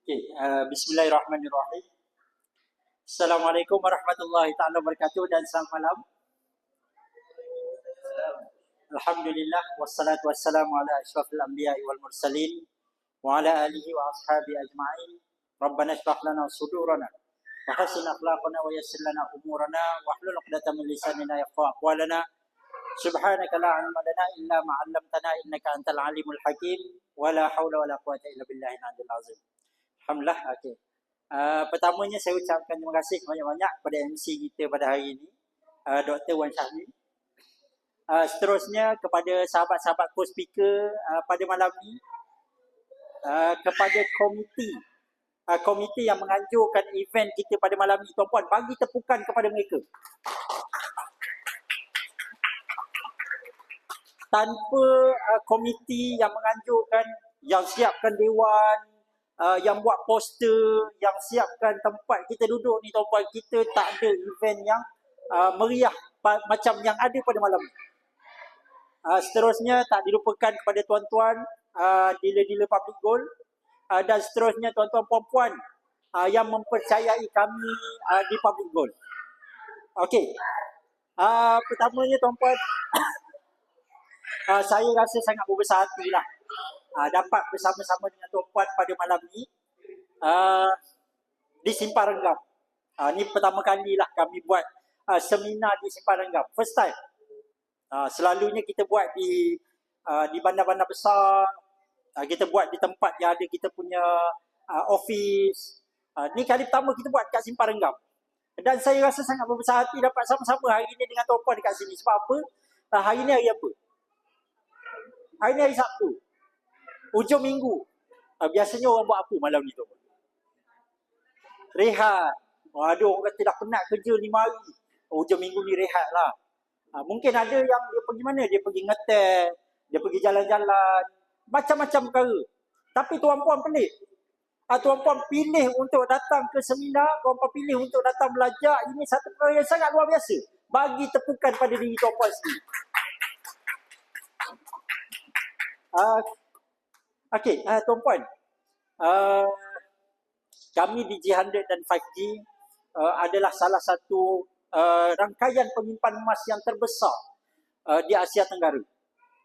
Bismillahirrahmanirrahim. Assalamualaikum warahmatullahi taala wabarakatuh dan selamat malam. Alhamdulillah wassalatu wassalamu ala asyrafil anbiya'i wal mursalin wa ala alihi wa ashabi ajma'in. Rabbana shrah lana sudurana wa hassin akhlaqana wa yassir lana umurana wa hlul 'uqdatam min lisanina yafqahu aqwalana. Subhanaka la 'ilma lana illa ma 'allamtana innaka antal alimul hakim wa la haula wa la quwwata illa billahil aliyyil azim. Alhamdulillah. Okey. Pertamanya saya ucapkan terima kasih banyak-banyak kepada MC kita pada hari ini, Dr. Wan Syahmi. Seterusnya kepada sahabat-sahabat co-speaker pada malam ini, kepada komiti yang menganjurkan event kita pada malam ini, tuan-puan, bagi tepukan kepada mereka. Tanpa komiti yang menganjurkan, yang siapkan dewan, yang buat poster, yang siapkan tempat kita duduk ni, tuan-puan, kita tak ada event yang meriah macam yang ada pada malam ni. Seterusnya tak dilupakan kepada tuan-tuan dealer-dealer public gold, dan seterusnya tuan-tuan puan-puan yang mempercayai kami di public gold. Okey. Pertamanya tuan-puan, saya rasa sangat berbesar hati lah dapat bersama-sama dengan tuan-puan pada malam ni di Simpang Renggam. Ni pertama kali lah kami buat seminar di Simpang Renggam. First time. Selalunya kita buat di bandar-bandar besar, kita buat di tempat yang ada kita punya office. Ni kali pertama kita buat kat Simpang Renggam. Dan saya rasa sangat berbesar hati dapat sama-sama hari ni dengan tuan-puan dekat sini. Sebab apa? Hari ni hari apa? Hari ni hari Sabtu. Hujung minggu. Biasanya orang buat apa malam ni, tuan-puan? Rehat. Ada orang kata dah penat kerja 5 hari. Hujung minggu ni rehat lah. Mungkin ada yang dia pergi mana? Dia pergi ngetek, dia pergi jalan-jalan, macam-macam perkara. Tapi tuan-puan pelik. Tuan-puan pilih untuk datang ke seminar, tuan-puan pilih untuk datang belajar. Ini satu perkara yang sangat luar biasa. Bagi tepukan pada diri tuan-puan sendiri. Okey, tuan-puan. Kami di G100 dan 5G adalah salah satu rangkaian penyimpan emas yang terbesar di Asia Tenggara.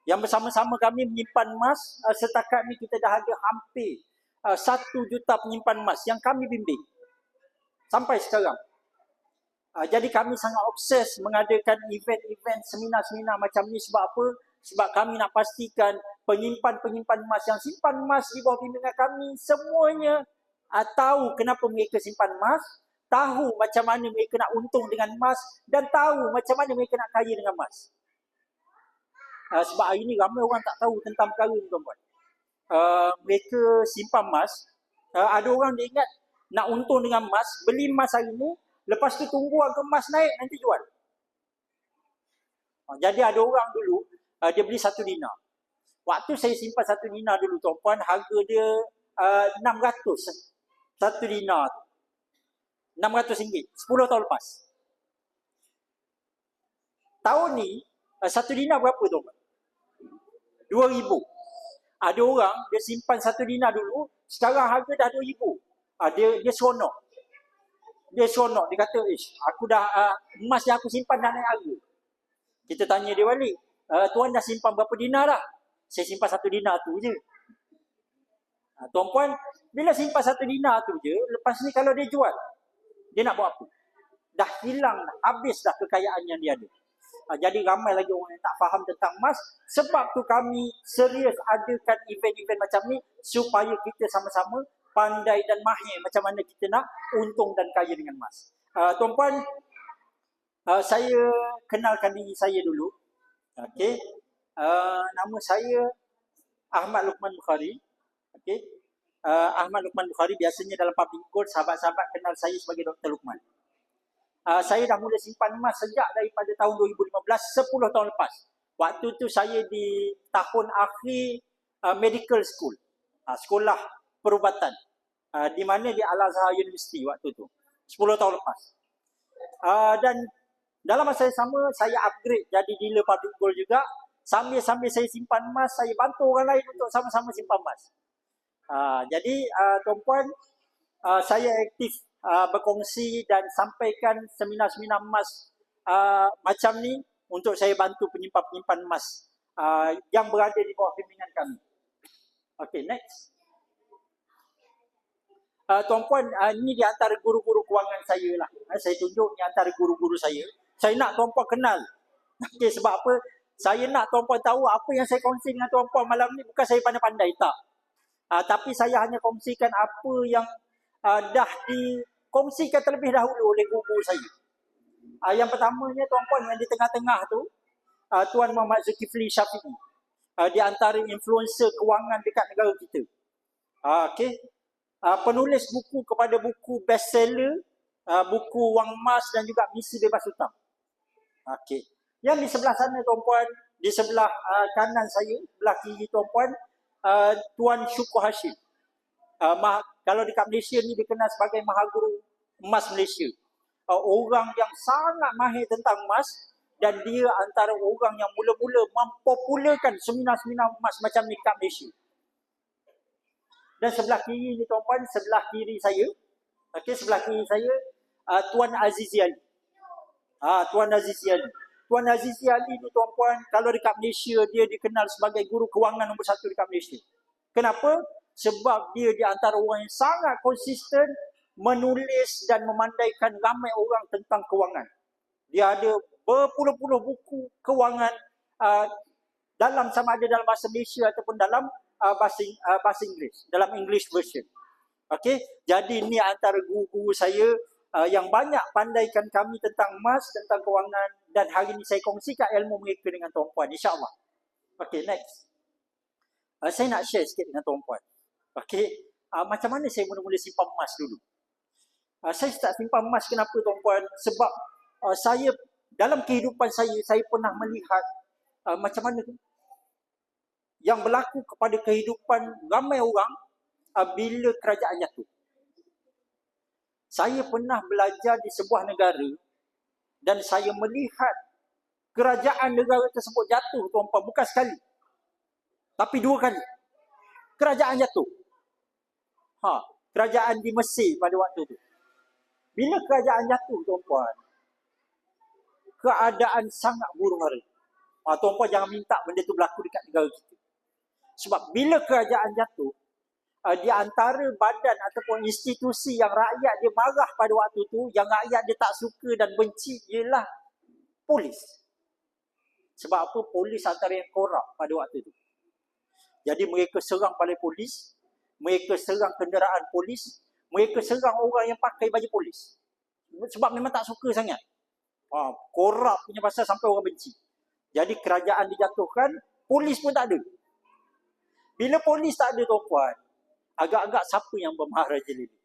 Yang bersama-sama kami menyimpan emas, setakat ni kita dah ada hampir 1 juta penyimpan emas yang kami bimbing sampai sekarang. Jadi kami sangat obses mengadakan event-event, seminar-seminar macam ni. Sebab apa? Sebab kami nak pastikan penyimpan-penyimpan emas yang simpan emas di bawah bimbingan kami semuanya tahu kenapa mereka simpan emas, tahu macam mana mereka nak untung dengan emas, dan tahu macam mana mereka nak kaya dengan emas. Sebab hari ni ramai orang tak tahu tentang perkara ni, tuan-tuan. Mereka simpan emas, ada orang dia ingat nak untung dengan emas, beli emas hari ni, lepas tu tunggu harga emas naik nanti jual. Jadi ada orang dulu dia beli 1 dinar. Waktu saya simpan 1 dinar dulu, tuan-puan, harga dia 600. 1 dinar tu. RM600. 10 tahun lepas. Tahun ni, 1 dinar berapa, tuan-puan? 2,000. Ada orang, dia simpan 1 dinar dulu, sekarang harga dah 2,000. Dia seronok. Dia seronok. Dia kata, aku dah, emas yang aku simpan dah naik harga. Kita tanya dia balik, tuan dah simpan berapa dinar dah? Saya simpan 1 dinar tu je. Tuan-puan, bila simpan 1 dinar tu je, lepas ni kalau dia jual, dia nak buat apa? Dah hilang, habis dah kekayaan yang dia ada. Jadi ramai lagi orang yang tak faham tentang emas. Sebab tu kami serius adakan event-event macam ni supaya kita sama-sama pandai dan mahir macam mana kita nak untung dan kaya dengan emas. Tuan-puan, saya kenalkan diri saya dulu. Okey. Nama saya Ahmad Luqman Bukhari. Okey. Ahmad Luqman Bukhari, biasanya dalam public gold sahabat-sahabat kenal saya sebagai Dr. Luqman. Saya dah mula simpan emas sejak daripada tahun 2015, 10 tahun lepas. Waktu tu saya di tahun akhir medical school, sekolah perubatan, di mana di Al-Azhar University waktu tu, 10 tahun lepas. Dan dalam masa yang sama, saya upgrade jadi dealer public gold juga. Sambil-sambil saya simpan emas, saya bantu orang lain untuk sama-sama simpan emas. Jadi tuan-puan, saya aktif berkongsi dan sampaikan seminar-seminar emas macam ni untuk saya bantu penyimpan-penyimpan emas yang berada di bawah bimbingan kami. Okay, next. Tuan-puan, ini di antara guru-guru kewangan saya lah. Saya tunjuk ni antara guru-guru saya. Saya nak tuan-puan kenal. Okay, sebab apa? Saya nak tuan-puan tahu apa yang saya kongsi dengan tuan-puan malam ni. Bukan saya pandai-pandai, tak. Tapi saya hanya kongsikan apa yang dah dikongsikan terlebih dahulu oleh guru saya. Yang pertamanya tuan-puan yang di tengah-tengah tu, Tuan Muhammad Zulkifli Syafi'i. Di antara influencer kewangan dekat negara kita. Okay. Penulis buku kepada buku bestseller, buku Wang Emas dan juga Misi Bebas Hutang. Okey. Yang di sebelah sana tuan-puan, di sebelah kanan saya, sebelah kiri tuan-puan, Tuan Syukur Hashim. Kalau dekat Malaysia ni dikenal sebagai Mahaguru Emas Malaysia. Orang yang sangat mahir tentang emas dan dia antara orang yang mula-mula mempopularkan seminar-seminar emas macam ni dekat Malaysia. Dan sebelah kiri ni tuan-puan, sebelah kiri saya, okey, sebelah kiri saya Tuan Azizi Ali. Tuan Azizi Ali. Tuan Azizi Ali ni tuan-puan, kalau dekat Malaysia dia dikenal sebagai guru kewangan nombor 1 dekat Malaysia. Kenapa? Sebab dia di antara orang yang sangat konsisten menulis dan memandaikan ramai orang tentang kewangan. Dia ada berpuluh-puluh buku kewangan dalam sama ada dalam bahasa Malaysia ataupun dalam bahasa Inggeris, dalam English version. Okey, jadi ini antara guru-guru saya yang banyak pandaikan kami tentang emas, tentang kewangan, dan hari ini saya kongsikan ilmu mereka dengan tuan-puan, insya-Allah. Okey, next. Saya nak share sikit dengan tuan-puan. Okey, macam mana saya mula-mula simpan emas dulu? Saya start simpan emas kenapa tuan-puan? Sebab saya dalam kehidupan saya pernah melihat macam mana yang berlaku kepada kehidupan ramai orang bila kerajaan jatuh. Saya pernah belajar di sebuah negara dan saya melihat kerajaan negara tersebut jatuh tuan-puan, bukan sekali. Tapi 2 kali. Kerajaan jatuh. Kerajaan di Mesir pada waktu itu. Bila kerajaan jatuh tuan-puan, keadaan sangat buruk-hara. Tuan-puan jangan minta benda tu berlaku dekat negara kita. Sebab bila kerajaan jatuh, di antara badan ataupun institusi yang rakyat dia marah pada waktu tu, yang rakyat dia tak suka dan benci ialah polis. Sebab apa? Polis antara yang korup pada waktu tu. Jadi mereka serang balai polis, mereka serang kenderaan polis, mereka serang orang yang pakai baju polis. Sebab memang tak suka sangat. Korup punya pasal sampai orang benci. Jadi kerajaan dijatuhkan, polis pun tak ada. Bila polis tak ada tuan-puan, agak-agak siapa yang bermaharajalela?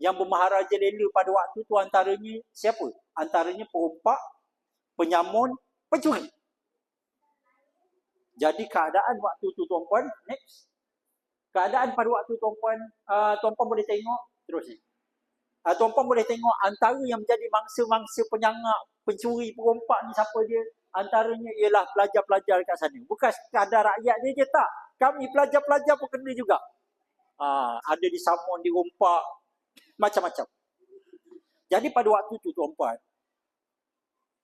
Yang bermaharajalela pada waktu tu antaranya siapa? Antaranya perompak, penyamun, pencuri. Jadi keadaan waktu tu tuan-puan, next. Keadaan pada waktu tuan-puan, tuan-puan boleh tengok, terus ni. Tuan-puan boleh tengok antara yang menjadi mangsa-mangsa penyangak, pencuri, perompak ni siapa dia? Antaranya ialah pelajar-pelajar kat sana. Bukan sekadar rakyat dia je, tak. Kami pelajar-pelajar pun kena juga. Ada disamun, dirompak, macam-macam. Jadi pada waktu tu tuan-puan,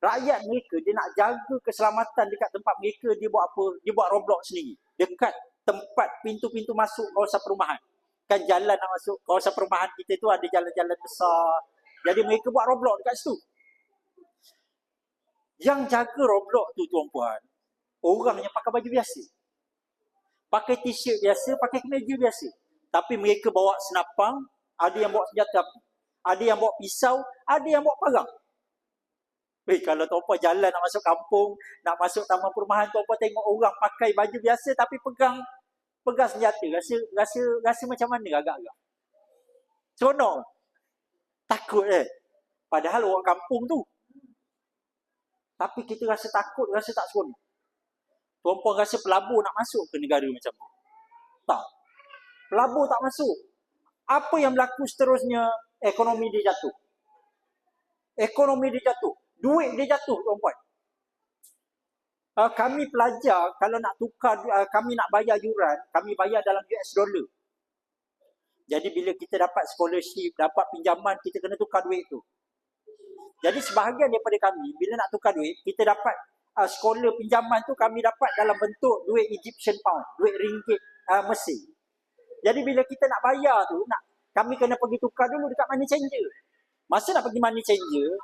rakyat mereka dia nak jaga keselamatan dekat tempat mereka, dia buat apa? Dia buat roadblock sendiri. Dekat tempat pintu-pintu masuk kawasan perumahan. Kan jalan nak masuk kawasan perumahan kita tu ada jalan-jalan besar. Jadi mereka buat roadblock dekat situ. Yang jaga roadblock tu tuan-puan, orang yang pakai baju biasa. Pakai t-shirt biasa, pakai kemeja biasa. Tapi mereka bawa senapang, ada yang bawa senjata api. Ada yang bawa pisau, ada yang bawa parang. Kalau tuan-puan jalan nak masuk kampung, nak masuk taman perumahan, tuan-puan tengok orang pakai baju biasa tapi pegang senjata. Rasa macam mana agak-agak? Seronok. Takut Padahal orang kampung tu. Tapi kita rasa takut, rasa tak seronok. Tuan-puan rasa pelabur nak masuk ke negara macam tu? Tak. Pelabur tak masuk. Apa yang berlaku seterusnya? Ekonomi dia jatuh. Ekonomi dia jatuh. Duit dia jatuh, tuan-puan. Kami pelajar, kalau nak tukar, kami nak bayar yuran, kami bayar dalam US dollar. Jadi bila kita dapat scholarship, dapat pinjaman, kita kena tukar duit tu. Jadi sebahagian daripada kami, bila nak tukar duit, kita dapat scholar pinjaman tu kami dapat dalam bentuk duit Egyptian pound, duit ringgit Mesir. Jadi bila kita nak bayar tu, kami kena pergi tukar dulu dekat money changer. Masa nak pergi money changer,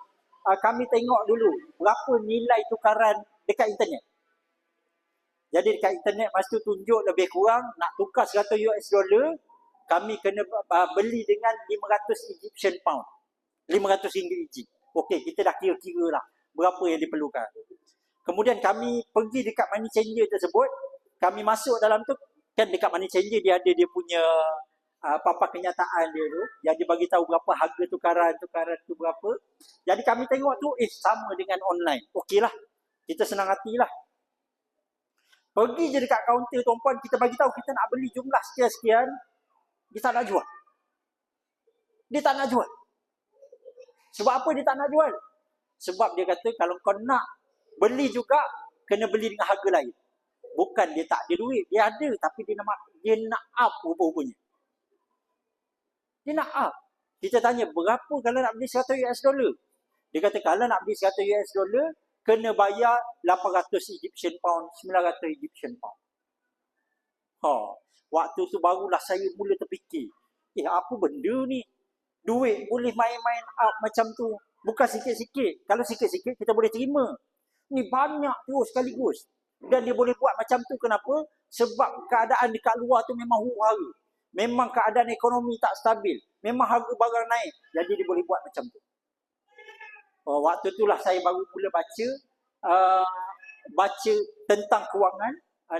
kami tengok dulu berapa nilai tukaran dekat internet. Jadi dekat internet masa tu tunjuk lebih kurang nak tukar 100 US dollar, kami kena beli dengan 500 Egyptian pound. 500 ringgit Egypt. Okey, kita dah kira-kira lah berapa yang diperlukan. Kemudian kami pergi dekat money changer tersebut, kami masuk dalam tu, kan dekat money changer dia ada dia punya papan kenyataan dia tu, yang dia bagi tahu berapa harga tukaran tu berapa. Jadi kami tengok tu, sama dengan online. Okeylah, kita senang hatilah. Pergi je dekat kaunter tuan-puan, kita bagi tahu kita nak beli jumlah sekian-sekian, dia tak nak jual. Dia tak nak jual. Sebab apa dia tak nak jual? Sebab dia kata kalau kau nak beli juga, kena beli dengan harga lain. Bukan dia tak ada duit, dia ada tapi dia nak up rupa-rupanya. Dia nak up. Kita tanya berapa kalau nak beli 100 US dollar? Dia kata kalau nak beli 100 US dollar, kena bayar 800 Egyptian pound, 900 Egyptian pound. Waktu tu barulah saya mula terfikir, apa benda ni? Duit boleh main-main up macam tu. Bukan sikit-sikit. Kalau sikit-sikit kita boleh terima. Ni banyak terus sekaligus. Dan dia boleh buat macam tu kenapa? Sebab keadaan dekat luar tu memang huru-hara. Memang keadaan ekonomi tak stabil. Memang harga barang naik. Jadi dia boleh buat macam tu. Waktu itulah saya baru mula baca tentang kewangan.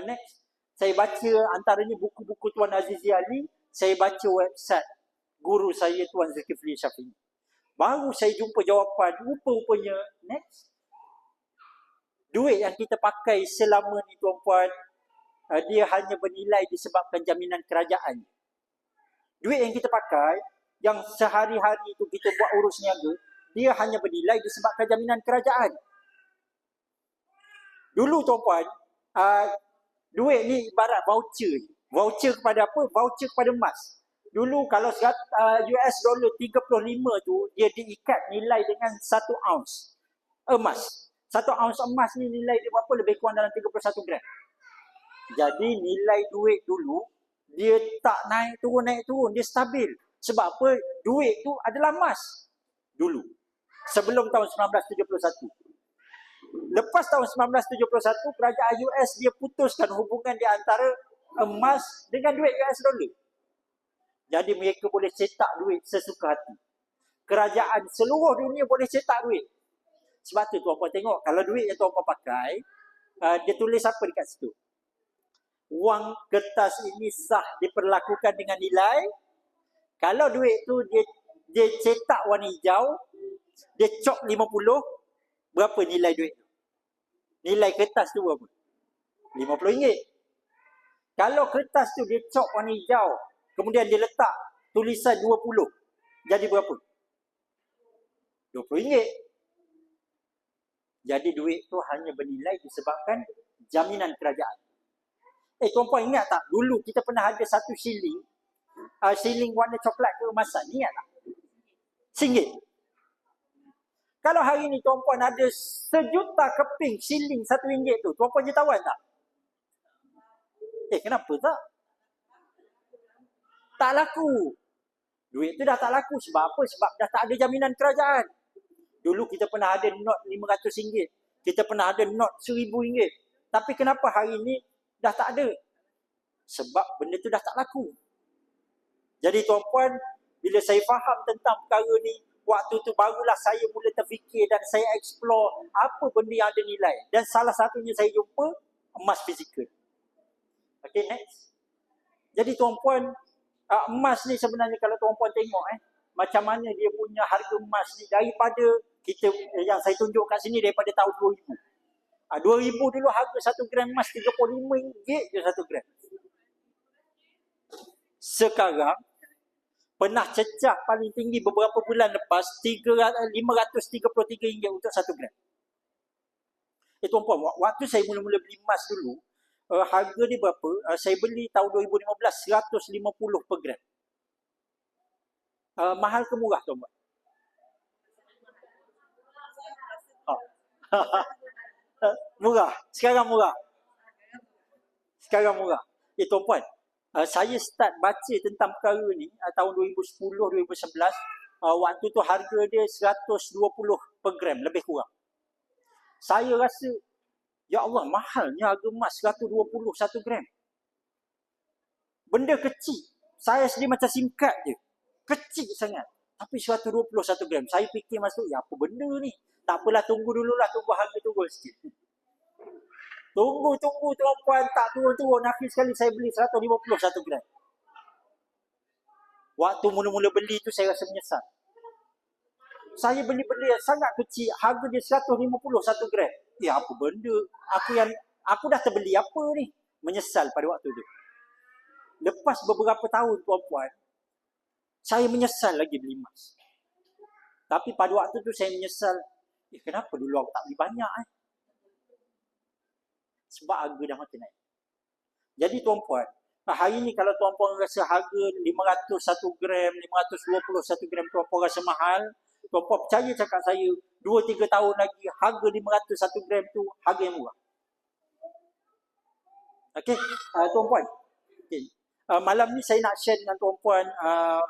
Next. Saya baca antaranya buku-buku Tuan Azizi Ali. Saya baca website guru saya Tuan Zulkifli Syafi'i. Baru saya jumpa jawapan. Rupa-rupanya, next. Duit yang kita pakai selama ni tuan-puan, dia hanya bernilai disebabkan jaminan kerajaan. Duit yang kita pakai, yang sehari-hari itu kita buat urus niaga, dia hanya bernilai disebabkan jaminan kerajaan. Dulu tuan-puan, duit ni ibarat voucher. Voucher kepada apa? Voucher kepada emas. Dulu kalau US dollar 35 tu, dia diikat nilai dengan 1 ounce emas. 1 ounce emas ni nilai dia berapa? Lebih kurang dalam 31 gram. Jadi nilai duit dulu, dia tak naik turun. Dia stabil. Sebab apa? Duit tu adalah emas. Dulu. Sebelum tahun 1971. Lepas tahun 1971, kerajaan US dia putuskan hubungan di antara emas dengan duit US dollar. Jadi mereka boleh cetak duit sesuka hati. Kerajaan seluruh dunia boleh cetak duit. Sebab tu tuan-puan tengok, kalau duit yang tuan-puan pakai, dia tulis apa dekat situ? Wang kertas ini sah diperlakukan dengan nilai. Kalau duit tu dia cetak warna hijau, dia cop 50, berapa nilai duit tu? Nilai kertas tu berapa? RM50. Kalau kertas tu dia cop warna hijau, kemudian dia letak tulisan 20. Jadi berapa? RM20. Jadi duit tu hanya bernilai disebabkan jaminan kerajaan. Tuan-puan ingat tak? Dulu kita pernah ada 1 shilling. Shilling warna coklat keemasan. Ingat tak? RM1. Kalau hari ni tuan-puan ada 1,000,000 keping shilling RM1 tu, tuan-puan jutawan tak? Kenapa tak? Tak laku. Duit tu dah tak laku. Sebab apa? Sebab dah tak ada jaminan kerajaan. Dulu kita pernah ada not RM500. Kita pernah ada not RM1,000. Tapi kenapa hari ni dah tak ada? Sebab benda tu dah tak laku. Jadi tuan-puan, bila saya faham tentang perkara ni, waktu tu barulah saya mula terfikir dan saya explore apa benda yang ada nilai. Dan salah satunya saya jumpa emas fizikal. Okay, next. Jadi tuan-puan, emas ni sebenarnya kalau tuan-puan tengok macam mana dia punya harga emas ni daripada kita yang saya tunjuk kat sini daripada tahun 2000. 2000 dulu harga 1 gram emas RM35 je 1 gram. Sekarang pernah cecah paling tinggi beberapa bulan lepas RM533 untuk 1 gram. Tuan-puan, waktu saya mula-mula beli emas dulu, harga dia berapa? Saya beli tahun 2015 150 per gram. Mahal ke murah tuan-puan? Murah. Sekarang murah. Sekarang murah. Tuan-puan, saya start baca tentang perkara ni tahun 2010-2011. Waktu tu harga dia 120 per gram, lebih kurang. Saya rasa, ya Allah, mahalnya harga emas 120 1 gram. Benda kecil. Saya sendiri macam singkat je. Kecil sangat. Tapi 120 1 gram. Saya fikir masuk, ya apa benda ni? Tak apalah, tunggu dululah, tunggu harga turun sikit. Tunggu tuan-puan, tak turun-turun. Akhir sekali saya beli 150 1 gram. Waktu mula-mula beli tu saya rasa menyesal. Saya beli benda yang sangat kecil, harga dia 150 1 gram. Ya apa benda? Aku dah terbeli apa ni? Menyesal pada waktu tu. Lepas beberapa tahun tuan-puan, saya menyesal lagi beli emas. Tapi pada waktu tu saya menyesal, kenapa dulu aku tak beli banyak Sebab harga dah makin naik. Jadi tuan-puan, hari ni kalau tuan-puan rasa harga 500 1 gram, 520 1 gram tuan-puan rasa mahal, tuan-puan percaya cakap saya, 2-3 tahun lagi harga 500 1 gram tu harga yang murah. Okey, tuan-puan. Okay. Malam ni saya nak share dengan tuan-puan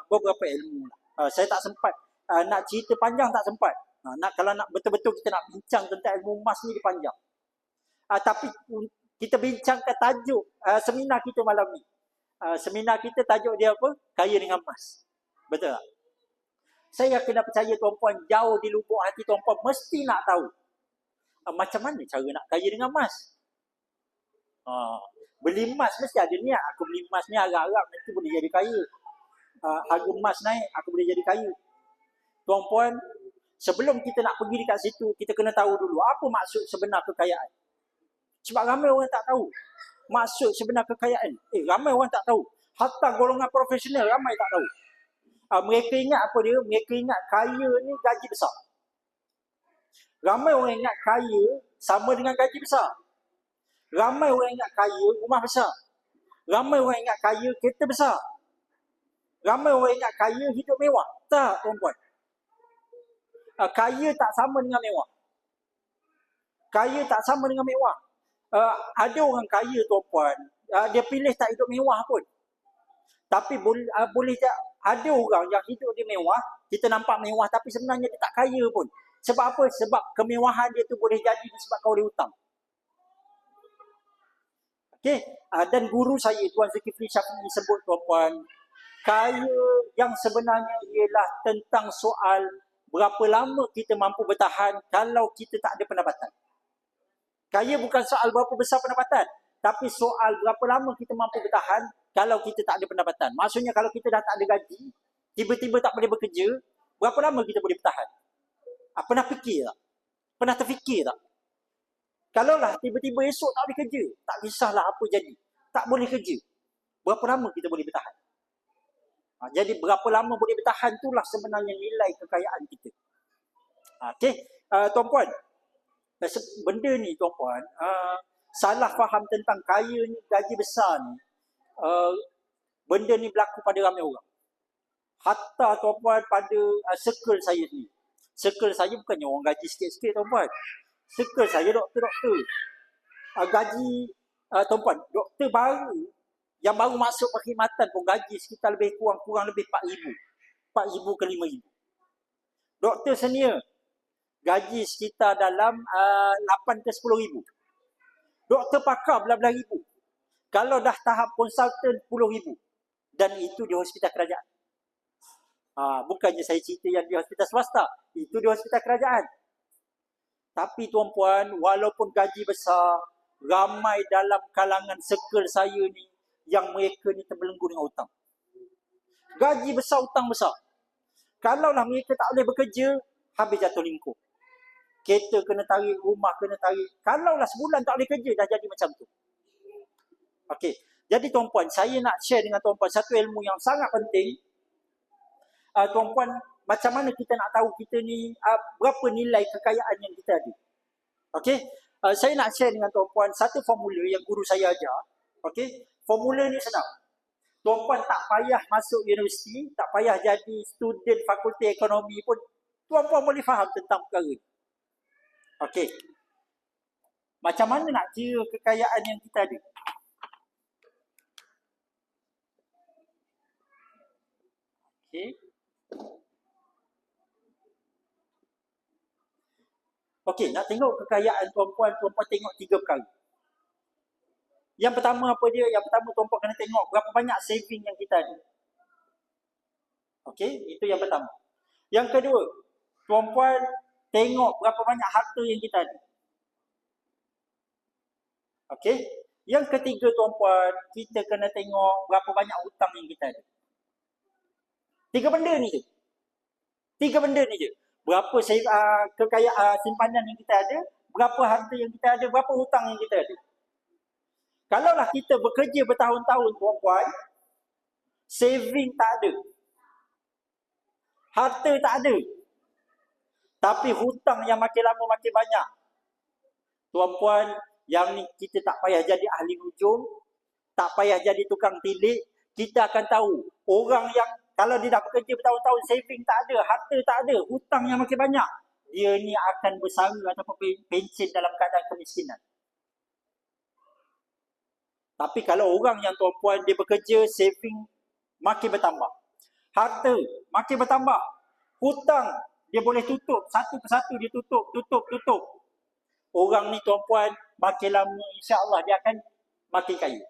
beberapa ilmu. Saya tak sempat nak cerita panjang, tak sempat. Kalau nak betul-betul kita nak bincang tentang ilmu emas ni, dia panjang. Tapi kita bincangkan tajuk seminar kita malam ni. Seminar kita tajuk dia apa? Kaya dengan emas. Betul tak? Saya kena percaya tuan-puan, jauh di lubuk hati tuan-puan mesti nak tahu macam mana cara nak kaya dengan emas. Beli emas mesti ada niat. Aku beli emas ni harap-harap nanti boleh jadi kaya. Harga emas naik, aku boleh jadi kaya. Tuan-puan, sebelum kita nak pergi dekat situ, kita kena tahu dulu apa maksud sebenar kekayaan. Sebab ramai orang tak tahu maksud sebenar kekayaan. Ramai orang tak tahu. Hatta golongan profesional ramai tak tahu. Mereka ingat apa dia? Mereka ingat kaya ni gaji besar. Ramai orang ingat kaya sama dengan gaji besar. Ramai orang ingat kaya rumah besar. Ramai orang ingat kaya kereta besar. Ramai orang ingat kaya hidup mewah. Tak, tuan-puan. Kaya tak sama dengan mewah. Kaya tak sama dengan mewah. Ada orang kaya tuan-puan, dia pilih tak hidup mewah pun. Tapi boleh tak ada orang yang hidup dia mewah, kita nampak mewah tapi sebenarnya dia tak kaya pun. Sebab apa? Sebab kemewahan dia tu boleh jadi disebabkan oleh hutang. Okey, dan guru saya Tuan Zulkifli Syafie sebut tuan-puan, kaya yang sebenarnya ialah tentang soal berapa lama kita mampu bertahan kalau kita tak ada pendapatan. Kaya bukan soal berapa besar pendapatan, tapi soal berapa lama kita mampu bertahan kalau kita tak ada pendapatan. Maksudnya kalau kita dah tak ada gaji, tiba-tiba tak boleh bekerja, berapa lama kita boleh bertahan? Pernah fikir tak? Pernah terfikir tak? Kalaulah tiba-tiba esok tak boleh kerja, tak kisahlah apa jadi, tak boleh kerja, berapa lama kita boleh bertahan? Jadi berapa lama boleh bertahan itulah sebenarnya nilai kekayaan kita. Okey, tuan-puan, benda ni tuan-puan, salah faham tentang kaya ni, gaji besar ni, benda ni berlaku pada ramai orang. Hatta tuan-puan pada circle saya ni. Circle saya bukannya orang gaji sikit-sikit tuan-puan. Circle saya doktor-doktor. Gaji tuan-puan, doktor baru yang baru masuk perkhidmatan pun gaji sekitar lebih kurang lebih 4,000. 4,000 ke 5,000. Doktor senior gaji sekitar dalam 8 ke 10,000. Doktor pakar belah-belah ribu. Kalau dah tahap konsultan 10,000. Dan itu di hospital kerajaan. Bukannya saya cerita yang di hospital swasta. Itu di hospital kerajaan. Tapi tuan-puan, walaupun gaji besar, ramai dalam kalangan circle saya ni yang mereka ni terbelenggu dengan hutang. Gaji besar, hutang besar. Kalaulah mereka tak boleh bekerja, habis jatuh lingkup. Kereta kena tarik, rumah kena tarik. Kalaulah sebulan tak boleh kerja, dah jadi macam tu. Okey. Jadi tuan-puan, saya nak share dengan tuan-puan satu ilmu yang sangat penting. Tuan-puan, macam mana kita nak tahu kita ni berapa nilai kekayaan yang kita ada. Okey. Saya nak share dengan tuan-puan satu formula yang guru saya ajar. Okey. Formula ni senang. Tuan-puan tak payah masuk universiti, tak payah jadi student fakulti ekonomi pun, tuan-puan boleh faham tentang perkara ni. Okey. Macam mana nak kira kekayaan yang kita ada? Okey. Okey, nak tengok kekayaan tuan-puan, tuan-puan tengok 3 perkara. Yang pertama apa dia? Yang pertama tuan-puan kena tengok berapa banyak saving yang kita ada. Okey, itu yang pertama. Yang kedua, tuan-puan tengok berapa banyak harta yang kita ada. Okey. Yang ketiga tuan-puan, kita kena tengok berapa banyak hutang yang kita ada. 3 benda ni je. 3 benda ni je. Berapa kekayaan simpanan yang kita ada, berapa harta yang kita ada, berapa hutang yang kita ada. Kalaulah kita bekerja bertahun-tahun tuan-puan, saving tak ada. Harta tak ada. Tapi hutang yang makin lama makin banyak. Tuan-puan, yang ni kita tak payah jadi ahli hujung, tak payah jadi tukang tilik, kita akan tahu orang yang kalau dia dah bekerja bertahun-tahun, saving tak ada, harta tak ada, hutang yang makin banyak, dia ni akan bersara ataupun pencen dalam keadaan kemiskinan. Tapi kalau orang yang tuan-puan dia bekerja, saving makin bertambah, harta makin bertambah, hutang dia boleh tutup, satu persatu dia tutup. Orang ni tuan-puan makin lama insya-Allah dia akan makin kaya.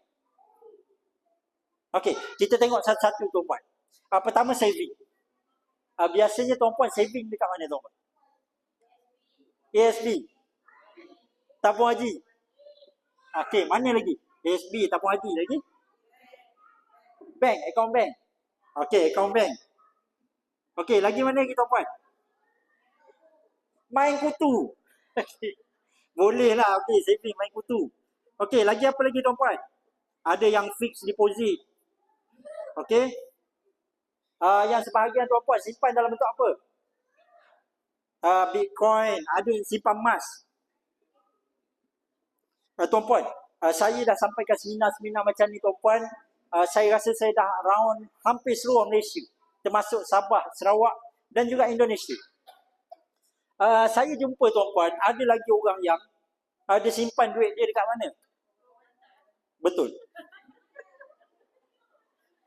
Okey, kita tengok satu-satu tuan-puan. Pertama saving. Biasanya tuan-puan saving dekat mana tuan-puan? ASB. Tabung haji. Okey, mana lagi? ASB, tabung haji lagi. Bank, account bank. Okey, account bank. Okey, lagi mana lagi tuan-puan? Main kutu. Boleh lah, okey, saving main kutu. Okey, lagi apa lagi tuan-puan? Ada yang fixed deposit. Okey. Yang sebahagian tuan-puan simpan dalam bentuk apa? Bitcoin, ada yang simpan emas. Tuan-puan, saya dah sampaikan seminar-seminar macam ni tuan-puan. Saya rasa saya dah round hampir seluruh Malaysia, termasuk Sabah, Sarawak dan juga Indonesia. Saya jumpa tuan-puan, ada lagi orang yang ada simpan duit dia dekat mana? Betul.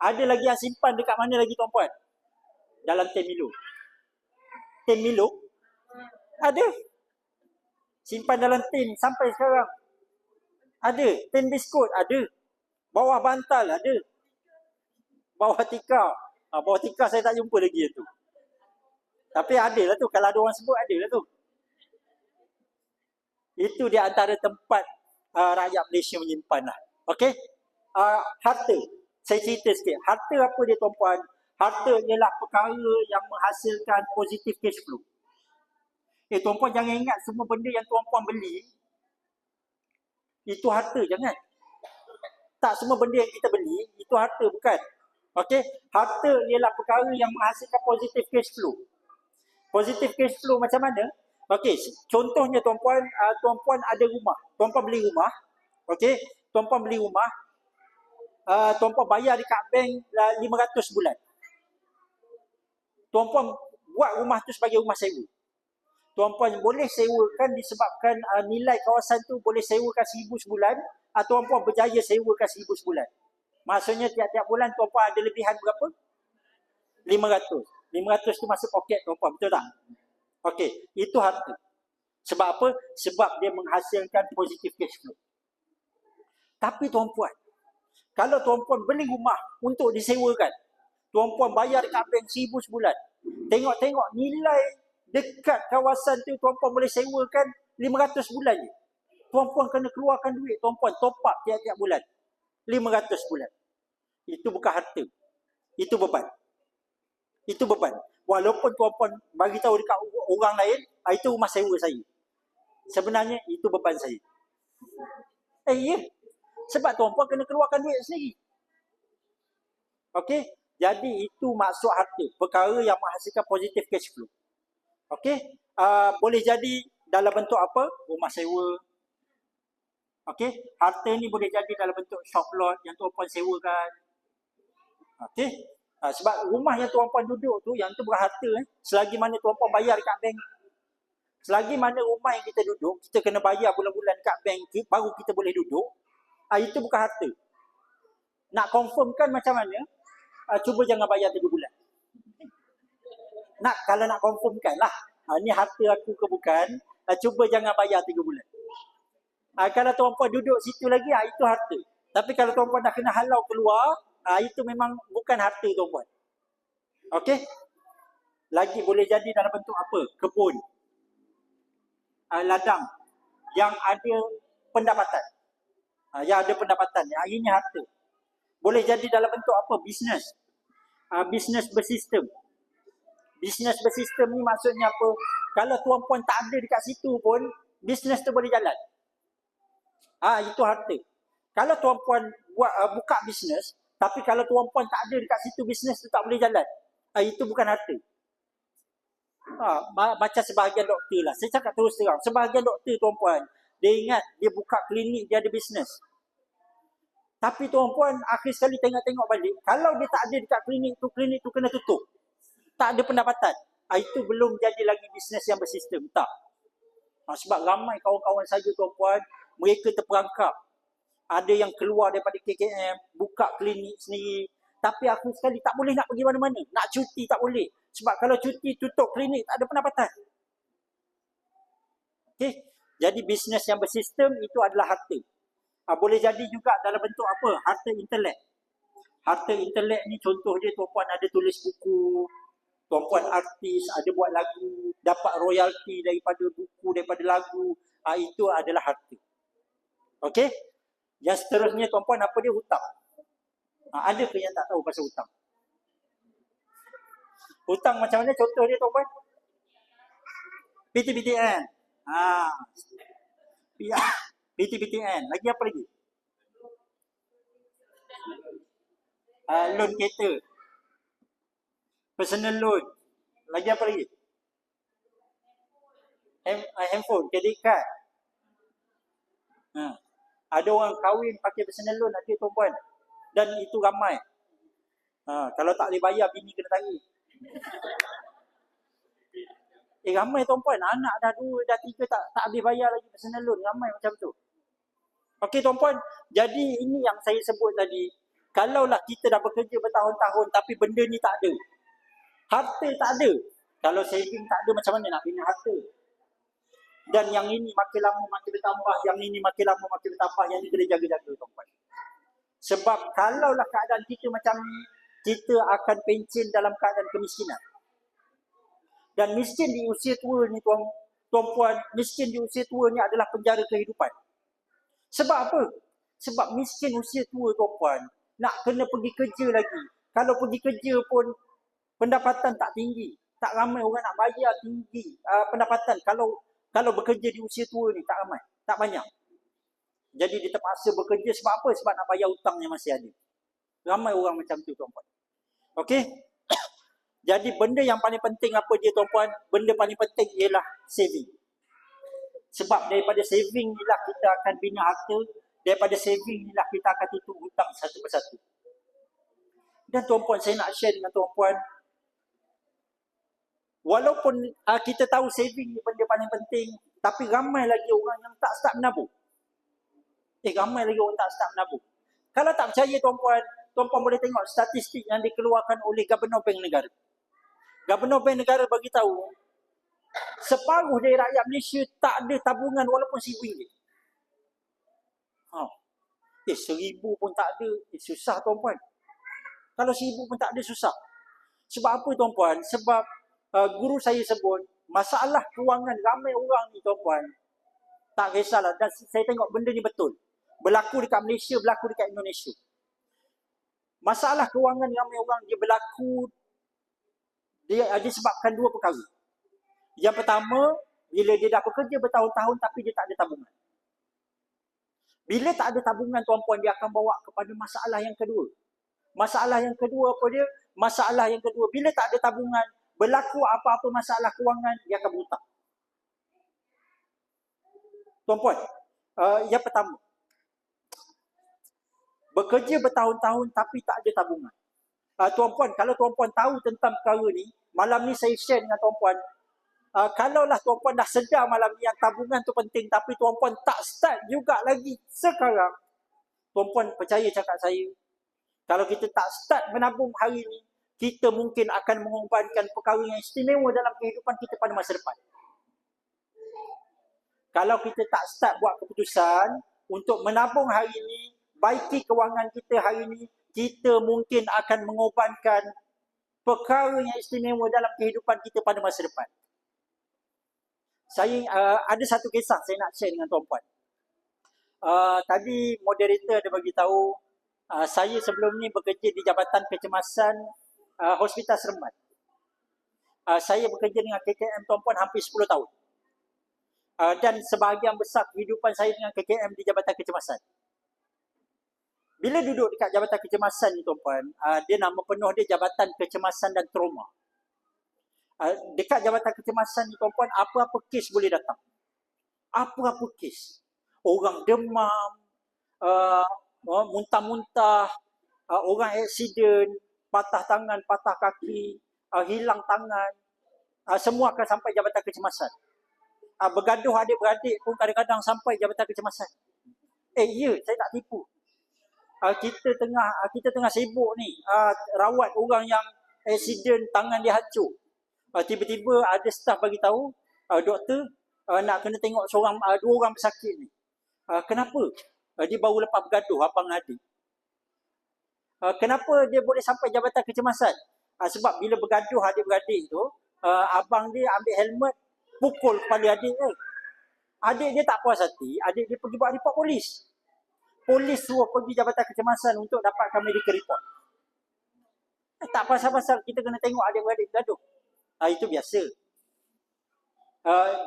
Ada lagi yang simpan dekat mana lagi tuan-puan? Dalam tin Milo. Tin Milo? Ada. Simpan dalam tin sampai sekarang. Ada. Tin biskut? Ada. Bawah bantal? Ada. Bawah tikar? Bawah tikar saya tak jumpa lagi tu. Tapi ada lah tu. Kalau ada orang sebut, ada lah tu. Itu di antara tempat rakyat Malaysia menyimpan lah. Okey? Harta. Saya cerita sikit. Harta apa dia tuan-puan? Harta ialah perkara yang menghasilkan positif cash flow. Tuan-puan jangan ingat semua benda yang tuan-puan beli, itu harta, jangan. Tak semua benda yang kita beli, itu harta, bukan. Okey? Harta ialah perkara yang menghasilkan positif cash flow. Positif cash flow macam mana? Okey, contohnya tuan-puan, tuan-puan ada rumah. Tuan-puan beli rumah. Okey? Tuan-puan beli rumah. Tuan-puan bayar dekat bank 500 bulan. Tuan-puan buat rumah tu sebagai rumah sewa. Tuan-puan boleh sewakan disebabkan nilai kawasan tu boleh sewakan 1,000 sebulan, atau tuan-puan berjaya sewakan 1,000 sebulan. Maksudnya tiap-tiap bulan tuan-puan ada lebihan berapa? 500. 500 tu masuk poket tuan-puan, betul tak? Okey, itu harta. Sebab apa? Sebab dia menghasilkan positif cash flow. Tapi tuan-puan, kalau tuan-puan beli rumah untuk disewakan, tuan-puan bayar dekat bank 1,000 sebulan, tengok-tengok nilai dekat kawasan tu tuan-puan boleh sewakan 500 bulan je. Tuan-puan kena keluarkan duit, tuan-puan top up tiap-tiap bulan. 500 bulan. Itu bukan harta. Itu beban. Itu beban. Walaupun tuan-puan bagi tahu dekat orang lain, itu rumah sewa saya. Sebenarnya itu beban saya. Ya. Sebab tuan-puan kena keluarkan duit sendiri. Okey? Jadi itu maksud harta. Perkara yang menghasilkan positif cash flow. Okey? Boleh jadi dalam bentuk apa? Rumah sewa. Okey? Harta ni boleh jadi dalam bentuk shop lot yang tuan-puan sewakan. Okey. Sebab rumah yang tuan-puan duduk tu, yang tu berharta. Selagi mana tuan-puan bayar dekat bank, selagi mana rumah yang kita duduk, kita kena bayar bulan-bulan dekat bank, baru kita boleh duduk, itu bukan harta. Nak confirmkan macam mana, cuba jangan bayar 3 bulan. Kalau nak confirmkan lah, ni harta aku ke bukan, cuba jangan bayar 3 bulan. Kalau tuan-puan duduk situ lagi, itu harta. Tapi kalau tuan-puan dah kena halau keluar, itu memang bukan harta tuan-puan. Okey? Lagi boleh jadi dalam bentuk apa? Kebun. Ladang. Yang ada pendapatan. Yang ada pendapatan. Ini harta. Boleh jadi dalam bentuk apa? Bisnes. Bisnes bersistem. Bisnes bersistem ni maksudnya apa? Kalau tuan-puan tak ada dekat situ pun, bisnes tu boleh jalan. Itu harta. Kalau tuan-puan buka bisnes, tapi kalau tuan-puan tak ada dekat situ, bisnes tu tak boleh jalan. Itu bukan harta. Macam sebahagian doktor lah. Saya cakap terus terang. Sebahagian doktor tuan-puan, dia ingat dia buka klinik, dia ada bisnes. Tapi tuan-puan akhir sekali tengok-tengok balik, kalau dia tak ada dekat klinik tu kena tutup. Tak ada pendapatan. Itu belum jadi lagi bisnes yang bersistem. Tak. Sebab ramai kawan-kawan saya tuan-puan, mereka terperangkap. Ada yang keluar daripada KKM, buka klinik sendiri. Tapi aku sekali tak boleh nak pergi mana-mana. Nak cuti tak boleh. Sebab kalau cuti tutup klinik, tak ada pendapatan. Okey. Jadi bisnes yang bersistem itu adalah harta. Boleh jadi juga dalam bentuk apa? Harta intelek. Harta intelek ni contoh dia tuan-puan ada tulis buku, tuan-puan artis, ada buat lagu, dapat royalti daripada buku, daripada lagu. Itu adalah harta. Okey? Yang seterusnya tuan-puan apa dia? Hutang. Ada ke yang tak tahu pasal hutang? Hutang macam mana contoh dia tuan-puan? PTPTN. PTPTN. Lagi apa lagi? Loan kereta. Personal loan. Lagi apa lagi? Handphone, kredit card. Ada orang kahwin pakai personal loan, ada tuan-puan. Dan itu ramai. Kalau tak boleh bayar, bini kena tarik. Ramai tuan-puan. Anak dah 2, dah 3 tak habis bayar lagi personal loan. Ramai macam tu. Okey tuan-puan. Jadi ini yang saya sebut tadi. Kalaulah kita dah bekerja bertahun-tahun tapi benda ni tak ada. Harta tak ada. Kalau saving tak ada, macam mana nak bina harta? Dan yang ini makin lama makin bertambah. Yang ini makin lama makin bertambah. Yang ini kena jaga-jaga tuan-puan. Sebab kalaulah keadaan kita macam ni, kita akan pencen dalam keadaan kemiskinan. Dan miskin di usia tua ni tuan-puan, miskin di usia tua ni adalah penjara kehidupan. Sebab apa? Sebab miskin usia tua tuan-puan, nak kena pergi kerja lagi. Kalau pergi kerja pun pendapatan tak tinggi. Tak ramai orang nak bayar tinggi pendapatan. Kalau bekerja di usia tua ni tak ramai, tak banyak. Jadi dia terpaksa bekerja sebab apa? Sebab nak bayar hutang yang masih ada. Ramai orang macam tu tuan-puan. Okey? Jadi benda yang paling penting apa dia tuan-puan? Benda paling penting ialah saving. Sebab daripada saving inilah kita akan bina harta. Daripada saving inilah kita akan tutup hutang satu persatu. Dan tuan-puan, saya nak share dengan tuan-puan. Walaupun kita tahu saving ni benda paling penting, tapi ramai lagi orang yang tak start menabung. Ramai lagi orang tak start menabung. Kalau tak percaya tuan-puan, tuan-puan boleh tengok statistik yang dikeluarkan oleh Governor Bank Negara. Governor Bank Negara bagi tahu, separuh dari rakyat Malaysia tak ada tabungan walaupun RM1,000. RM1,000 pun tak ada. Susah tuan-puan. Kalau RM1,000 pun tak ada, susah. Sebab apa tuan-puan? Sebab guru saya sebut, masalah kewangan ramai orang ni tuan-puan. Tak kisahlah. Dan saya tengok benda ni betul. Berlaku dekat Malaysia, berlaku dekat Indonesia. Masalah kewangan ramai orang dia berlaku, dia disebabkan 2 perkara. Yang pertama, bila dia dah bekerja bertahun-tahun tapi dia tak ada tabungan. Bila tak ada tabungan tuan-puan, dia akan bawa kepada masalah yang kedua. Masalah yang kedua apa dia? Masalah yang kedua, bila tak ada tabungan, berlaku apa-apa masalah kewangan, dia akan berhutang. Tuan-puan, yang pertama, bekerja bertahun-tahun tapi tak ada tabungan. Tuan-puan, kalau tuan-puan tahu tentang perkara ni, malam ni saya share dengan tuan-puan. Kalaulah tuan-puan dah sedar malam ni yang tabungan tu penting, tapi tuan-puan tak start juga lagi sekarang, tuan-puan percaya cakap saya, kalau kita tak start menabung hari ni, kita mungkin akan mengorbankan perkara yang istimewa dalam kehidupan kita pada masa depan. Kalau kita tak start buat keputusan untuk menabung hari ini, baiki kewangan kita hari ini, kita mungkin akan mengorbankan perkara yang istimewa dalam kehidupan kita pada masa depan. Saya ada satu kisah saya nak share dengan tuan-puan. Tadi moderator ada bagi tahu saya sebelum ni bekerja di Jabatan Kecemasan Hospital Seremban. Saya bekerja dengan KKM tuan-puan hampir 10 tahun. Dan sebahagian besar kehidupan saya dengan KKM di Jabatan Kecemasan. Bila duduk dekat Jabatan Kecemasan ni tuan-puan, dia nama penuh dia Jabatan Kecemasan dan Trauma. Dekat Jabatan Kecemasan ni tuan-puan, apa-apa kes boleh datang. Apa-apa kes. Orang demam, muntah-muntah, orang aksiden, patah tangan, patah kaki, hilang tangan, semua akan sampai Jabatan Kecemasan. Bergaduh adik-beradik pun kadang-kadang sampai Jabatan Kecemasan. Ya, saya tak tipu. Kita tengah sibuk ni, rawat orang yang aksiden tangan dia hancur. Tiba-tiba ada staf bagi tahu, doktor nak kena tengok dua orang pesakit ni. Kenapa? Dia baru lepas bergaduh abang adik. Kenapa dia boleh sampai Jabatan Kecemasan? Sebab bila bergaduh adik-beradik tu, abang dia ambil helmet, pukul kepala adik dia. Adik dia tak puas hati, adik dia pergi buat report polis. Polis suruh pergi Jabatan Kecemasan untuk dapatkan medical report. Tak pasal-pasal kita kena tengok adik-beradik bergaduh. Itu biasa.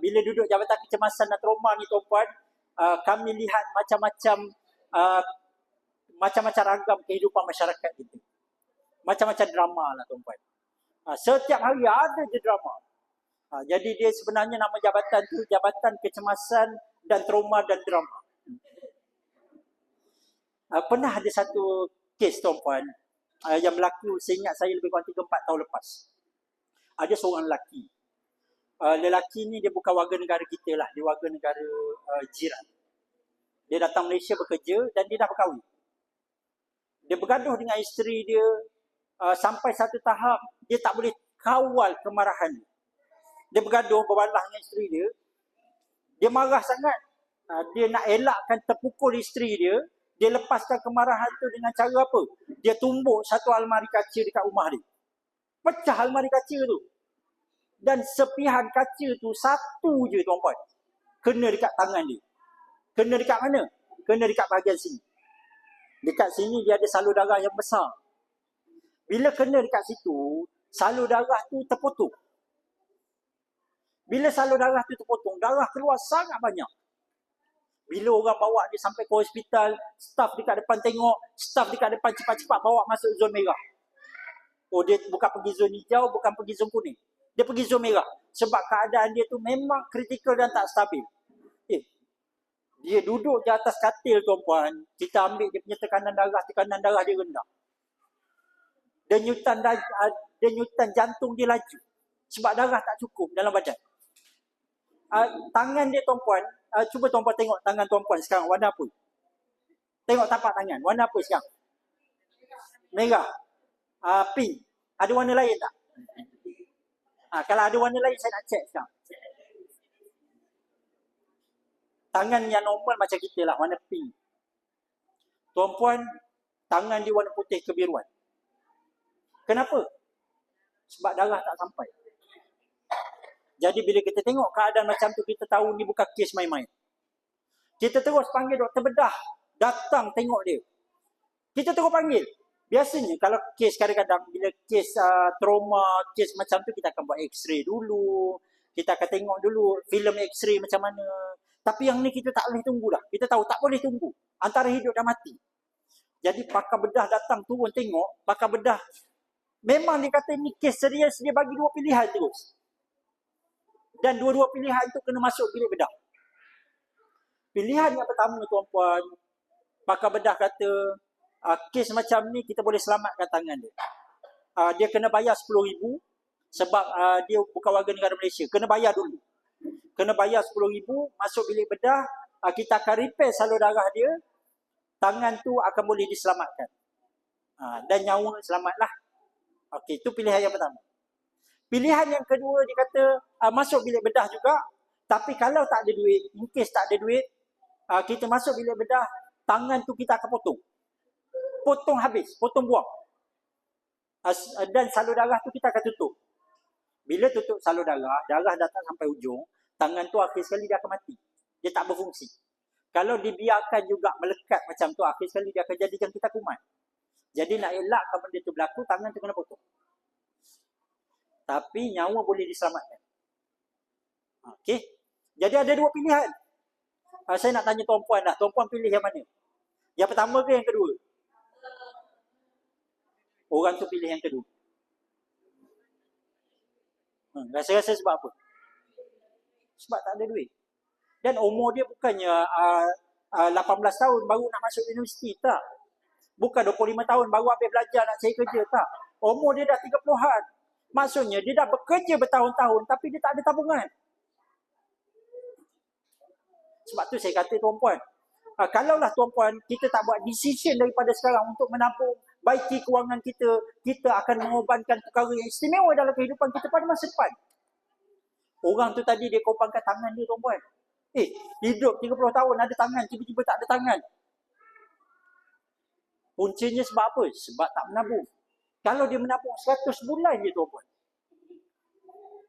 Bila duduk Jabatan Kecemasan dan Trauma ni tuan-puan, kami lihat macam-macam ragam kehidupan masyarakat kita. Macam-macam drama lah tuan-puan. Setiap hari ada je drama. Jadi dia sebenarnya nama jabatan tu Jabatan Kecemasan dan Trauma dan Drama. Pernah ada satu kes tuan-puan yang berlaku, seingat saya lebih kurang 3-4 tahun lepas. Ada seorang lelaki. Lelaki ni dia bukan warga negara kita lah, dia warga negara jiran. Dia datang Malaysia bekerja dan dia dah berkahwin. Dia bergaduh dengan isteri dia sampai satu tahap dia tak boleh kawal kemarahan dia. Dia bergaduh, berbalah dengan isteri dia. Dia marah sangat. Dia nak elakkan terpukul isteri dia. Dia lepaskan kemarahan tu dengan cara apa? Dia tumbuk satu almari kaca dekat rumah dia. Pecah almari kaca tu. Dan sepihan kaca tu satu je tuan-puan. Kena dekat tangan dia. Kena dekat mana? Kena dekat bahagian sini. Dekat sini dia ada salur darah yang besar. Bila kena dekat situ, salur darah tu terpotong. Bila salur darah tu terpotong, darah keluar sangat banyak. Bila orang bawa dia sampai ke hospital, staf dekat depan tengok, staf dekat depan cepat-cepat bawa masuk zon merah. Dia bukan pergi zon hijau, bukan pergi zon kuning. Dia pergi zon merah. Sebab keadaan dia tu memang kritikal dan tak stabil. Dia duduk di atas katil tuan-puan, kita ambil dia punya tekanan darah dia rendah. Denyutan jantung dia laju. Sebab darah tak cukup dalam badan. Tangan dia tuan-puan, cuba tuan-puan tengok tangan tuan-puan sekarang warna apa? Tengok tapak tangan, warna apa sekarang? Merah. Pink. Ada warna lain tak? Kalau ada warna lain saya nak check sekarang. Tangan yang normal macam kita lah, warna pink. Tuan-puan, tangan dia warna putih kebiruan. Kenapa? Sebab darah tak sampai. Jadi bila kita tengok keadaan macam tu, kita tahu ni bukan kes main-main. Kita terus panggil doktor bedah. Datang tengok dia. Kita terus panggil. Biasanya kalau kes kadang-kadang, bila kes trauma, kes macam tu, kita akan buat x-ray dulu. Kita akan tengok dulu filem x-ray macam mana. Tapi yang ni kita tak boleh tunggu dah. Kita tahu tak boleh tunggu. Antara hidup dan mati. Jadi pakar bedah datang turun tengok. Pakar bedah memang dia kata ni kes serius, dia bagi dua pilihan terus. Dan dua-dua pilihan tu kena masuk bilik bedah. Pilihan yang pertama tuan-puan, pakar bedah kata, kes macam ni kita boleh selamatkan tangan dia. dia kena bayar 10,000 sebab dia bukan warga negara Malaysia. Kena bayar dulu. Kena bayar 10,000, masuk bilik bedah, kita akan repair salur darah dia, tangan tu akan boleh diselamatkan. Dan nyawa selamatlah. Okey, itu pilihan yang pertama. Pilihan yang kedua, dia kata masuk bilik bedah juga, tapi kalau tak ada duit, in case tak ada duit, kita masuk bilik bedah, tangan tu kita akan potong. Potong habis, potong buang. Dan salur darah tu kita akan tutup. Bila tutup salur darah, darah datang sampai ujung, tangan tu akhir sekali dia akan mati. Dia tak berfungsi. Kalau dibiarkan juga melekat macam tu, akhir sekali dia akan jadikan kita kumat. Jadi nak elakkan benda tu berlaku, tangan tu kena potong. Tapi nyawa boleh diselamatkan. Okey. Jadi ada dua pilihan. Saya nak tanya tuan-puan dah. Tuan-puan pilih yang mana? Yang pertama ke yang kedua? Orang tu pilih yang kedua. Rasa-rasa sebab apa? Sebab tak ada duit. Dan umur dia bukannya 18 tahun baru nak masuk universiti, tak. Bukan 25 tahun baru habis belajar nak cari kerja, tak. Umur dia dah 30-an. Maksudnya dia dah bekerja bertahun-tahun tapi dia tak ada tabungan. Sebab tu saya kata tuan-puan, kalaulah tuan-puan kita tak buat decision daripada sekarang untuk menabung, baiki kewangan kita, kita akan mengorbankan perkara yang istimewa dalam kehidupan kita pada masa depan. Orang tu tadi dia korbankan tangan dia, tuan-puan. Hidup 30 tahun ada tangan, tiba-tiba tak ada tangan. Puncanya sebab apa? Sebab tak menabung. Kalau dia menabung 100 bulan je, tuan-puan.